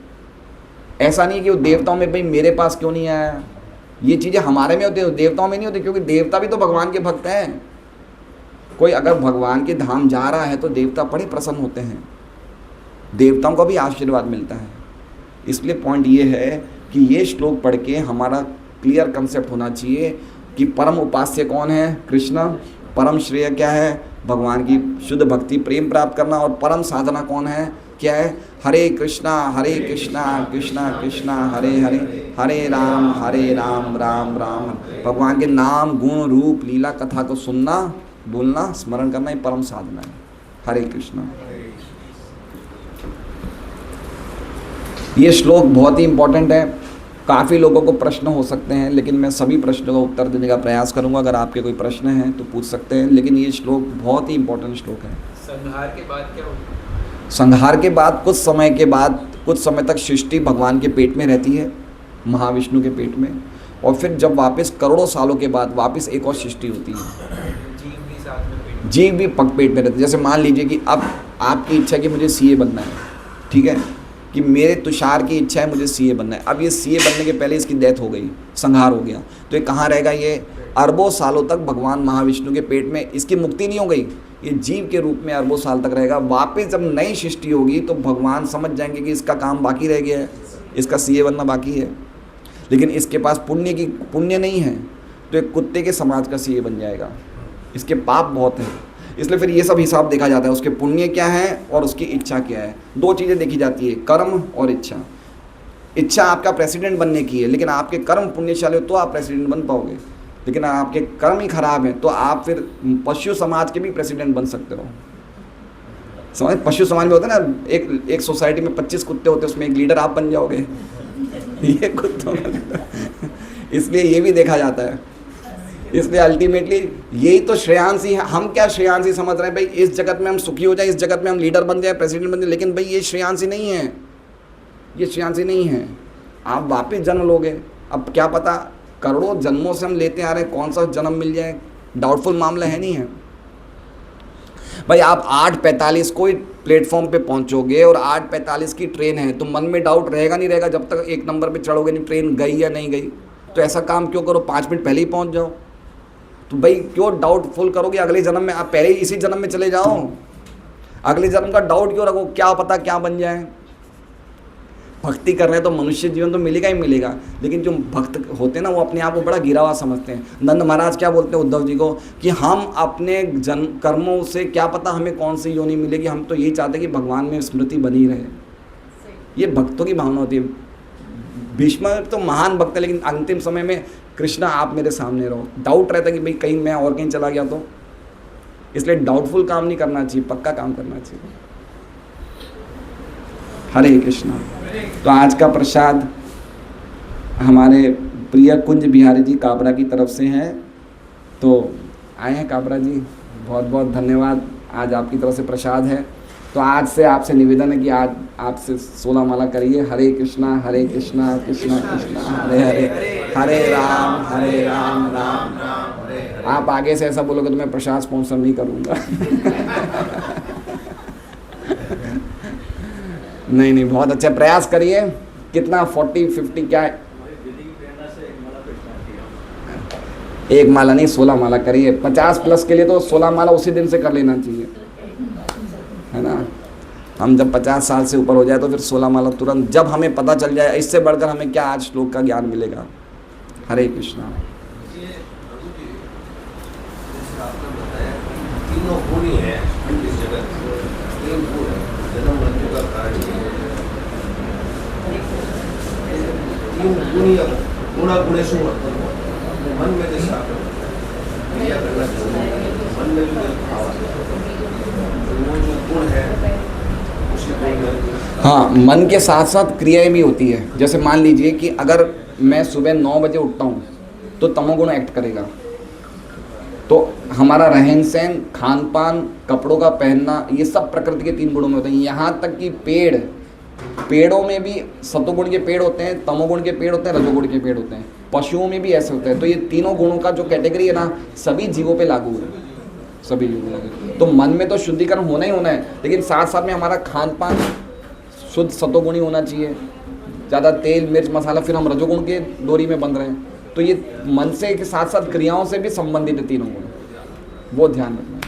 ऐसा नहीं कि वो देवताओं में भाई मेरे पास क्यों नहीं आया, ये चीज़ें हमारे में होती है, देवताओं में नहीं होती, क्योंकि देवता भी तो भगवान के भक्त हैं। कोई अगर भगवान के धाम जा रहा है तो देवता बड़े प्रसन्न होते हैं, देवताओं को भी आशीर्वाद मिलता है। इसलिए पॉइंट ये है कि ये श्लोक पढ़ के हमारा क्लियर कंसेप्ट होना चाहिए कि परम उपास्य कौन है? कृष्ण। परम श्रेय क्या है? भगवान की शुद्ध भक्ति प्रेम प्राप्त करना। और परम साधना कौन है? क्या है? हरे कृष्णा कृष्णा कृष्णा हरे हरे, हरे राम राम राम। भगवान के नाम, गुण, रूप, लीला, कथा को सुनना, बोलना, स्मरण करना, ये परम साधना है। हरे कृष्णा। ये श्लोक बहुत ही इंपॉर्टेंट है। काफ़ी लोगों को प्रश्न हो सकते हैं, लेकिन मैं सभी प्रश्नों का उत्तर देने का प्रयास करूंगा। अगर आपके कोई प्रश्न हैं तो पूछ सकते हैं, लेकिन ये श्लोक बहुत ही इम्पोर्टेंट श्लोक है। संहार के बाद क्या होगा? संहार के बाद कुछ समय के बाद, कुछ समय तक सृष्टि भगवान के पेट में रहती है, महाविष्णु के पेट में, और फिर जब वापस करोड़ों सालों के बाद वापस एक और सृष्टि होती है। जीव भी साथ में पेट में। जीव भी पग पेट में रहते हैं। जैसे मान लीजिए कि अब आपकी इच्छा है कि मुझे सीए बनना है, ठीक है, कि मेरे तुषार की इच्छा है मुझे सीए बनना है। अब ये सीए बनने के पहले इसकी डेथ हो गई, संहार हो गया, तो ये कहाँ रहेगा? ये अरबों सालों तक भगवान महाविष्णु के पेट में, इसकी मुक्ति नहीं हो गई, ये जीव के रूप में अरबों साल तक रहेगा। वापस जब नई सृष्टि होगी तो भगवान समझ जाएंगे कि इसका काम बाकी रह गया है, इसका सीए बनना बाकी है, लेकिन इसके पास पुण्य नहीं है, तो एक कुत्ते के समाज का सीए बन जाएगा। इसके पाप बहुत हैं, इसलिए फिर ये सब हिसाब देखा जाता है, उसके पुण्य क्या है और उसकी इच्छा क्या है। दो चीज़ें देखी जाती है, कर्म और इच्छा। इच्छा आपका प्रेसिडेंट बनने की है, लेकिन आपके कर्म पुण्यशाली हो तो आप प्रेसिडेंट बन पाओगे, लेकिन आपके कर्म ही खराब हैं तो आप फिर पशु समाज के भी प्रेसिडेंट बन सकते हो। समझ, पशु समाज में होता है ना, एक सोसाइटी में 25 कुत्ते होते हैं, उसमें एक लीडर आप बन जाओगे। ये कुत्तों का इसलिए ये भी देखा जाता है। इसलिए अल्टीमेटली यही तो श्रेयांसी है। हम क्या श्रेयांसी समझ रहे हैं भाई, इस जगत में हम सुखी हो जाए, इस जगत में हम लीडर बन जाए, प्रेसिडेंट बन जाए, लेकिन भाई ये श्रेयांसी नहीं है, ये श्रेयांसी नहीं है। आप वापस जन्म लोगे, अब क्या पता करोड़ों जन्मों से हम लेते आ रहे हैं, कौन सा जन्म मिल जाए, डाउटफुल मामला है नहीं है भाई। आप 8:45 कोई प्लेटफॉर्म पे पहुंचोगे और 8:45 की ट्रेन है, तो मन में डाउट रहेगा नहीं रहेगा जब तक एक नंबर पे चढ़ोगे नहीं, ट्रेन गई या नहीं गई। तो ऐसा काम क्यों करो, 5 मिनट पहले ही पहुंच जाओ। तो भाई क्यों डाउटफुल करोगे अगले जन्म में? आप पहले ही इसी जन्म में चले जाओ, अगले जन्म का डाउट क्यों रखो? क्या पता क्या बन जाए। भक्ति कर रहे हैं तो मनुष्य जीवन तो मिलेगा ही मिलेगा, लेकिन जो भक्त होते हैं ना वो अपने आप को बड़ा गिरा हुआ समझते हैं। नंद महाराज क्या बोलते हैं उद्धव जी को कि हम अपने जन्म कर्मों से क्या पता हमें कौन सी योनि मिलेगी, हम तो यही चाहते हैं कि भगवान में स्मृति बनी रहे। ये भक्तों की भावना होती है। भीष्म तो महान भक्त है, लेकिन अंतिम समय में कृष्णा आप मेरे सामने रहो, डाउट रहता है कि भाई कहीं मैं और कहीं चला गया तो। इसलिए डाउटफुल काम नहीं करना चाहिए, पक्का काम करना चाहिए। हरे कृष्णा। तो आज का प्रसाद हमारे प्रिय कुंज बिहारी जी काबरा की तरफ से है, तो आए हैं काबरा जी, बहुत बहुत धन्यवाद। आज आपकी तरफ से प्रसाद है, तो आज से आपसे निवेदन है कि आज आपसे 16 माला करिए। हरे कृष्णा कृष्णा कृष्णा हरे हरे, हरे राम राम राम हरे। आप आगे से ऐसा बोलोगे तो मैं प्रसाद स्पॉन्सर नहीं करूँगा। नहीं, बहुत अच्छा प्रयास करिए। कितना 40-50 क्या है? एक माला नहीं 16 माला करिए। 50+ के लिए तो 16 माला उसी दिन से कर लेना चाहिए, है ना। हम जब 50 साल से ऊपर हो जाए तो फिर 16 माला तुरंत, जब हमें पता चल जाए। इससे बढ़कर हमें क्या आज श्लोक का ज्ञान मिलेगा। हरे कृष्णा। हाँ, मन के साथ साथ क्रियाएं भी होती है। जैसे मान लीजिए कि अगर मैं सुबह 9 बजे उठता हूँ तो तमोगुण एक्ट करेगा, तो हमारा रहन सहन, खान पान, कपड़ों का पहनना, ये सब प्रकृति के 3 गुणों में होते हैं। यहाँ तक कि पेड़ों में भी सतोगुण के पेड़ होते हैं, तमोगुण के पेड़ होते हैं, रजोगुण के पेड़ होते हैं, पशुओं में भी ऐसे होते हैं। तो ये तीनों गुणों का जो कैटेगरी है ना, सभी जीवों पे लागू है, सभी जीवों पे लागू। तो मन में तो शुद्धिकरण होना ही होना है, लेकिन साथ साथ में हमारा खान पान शुद्ध सतोगुणी होना चाहिए। ज़्यादा तेल मिर्च मसाला, फिर हम रजोगुण के डोरी में बंध रहे हैं। तो ये मन से के साथ साथ क्रियाओं से भी संबंधित है 3 गुण, वो ध्यान रखना।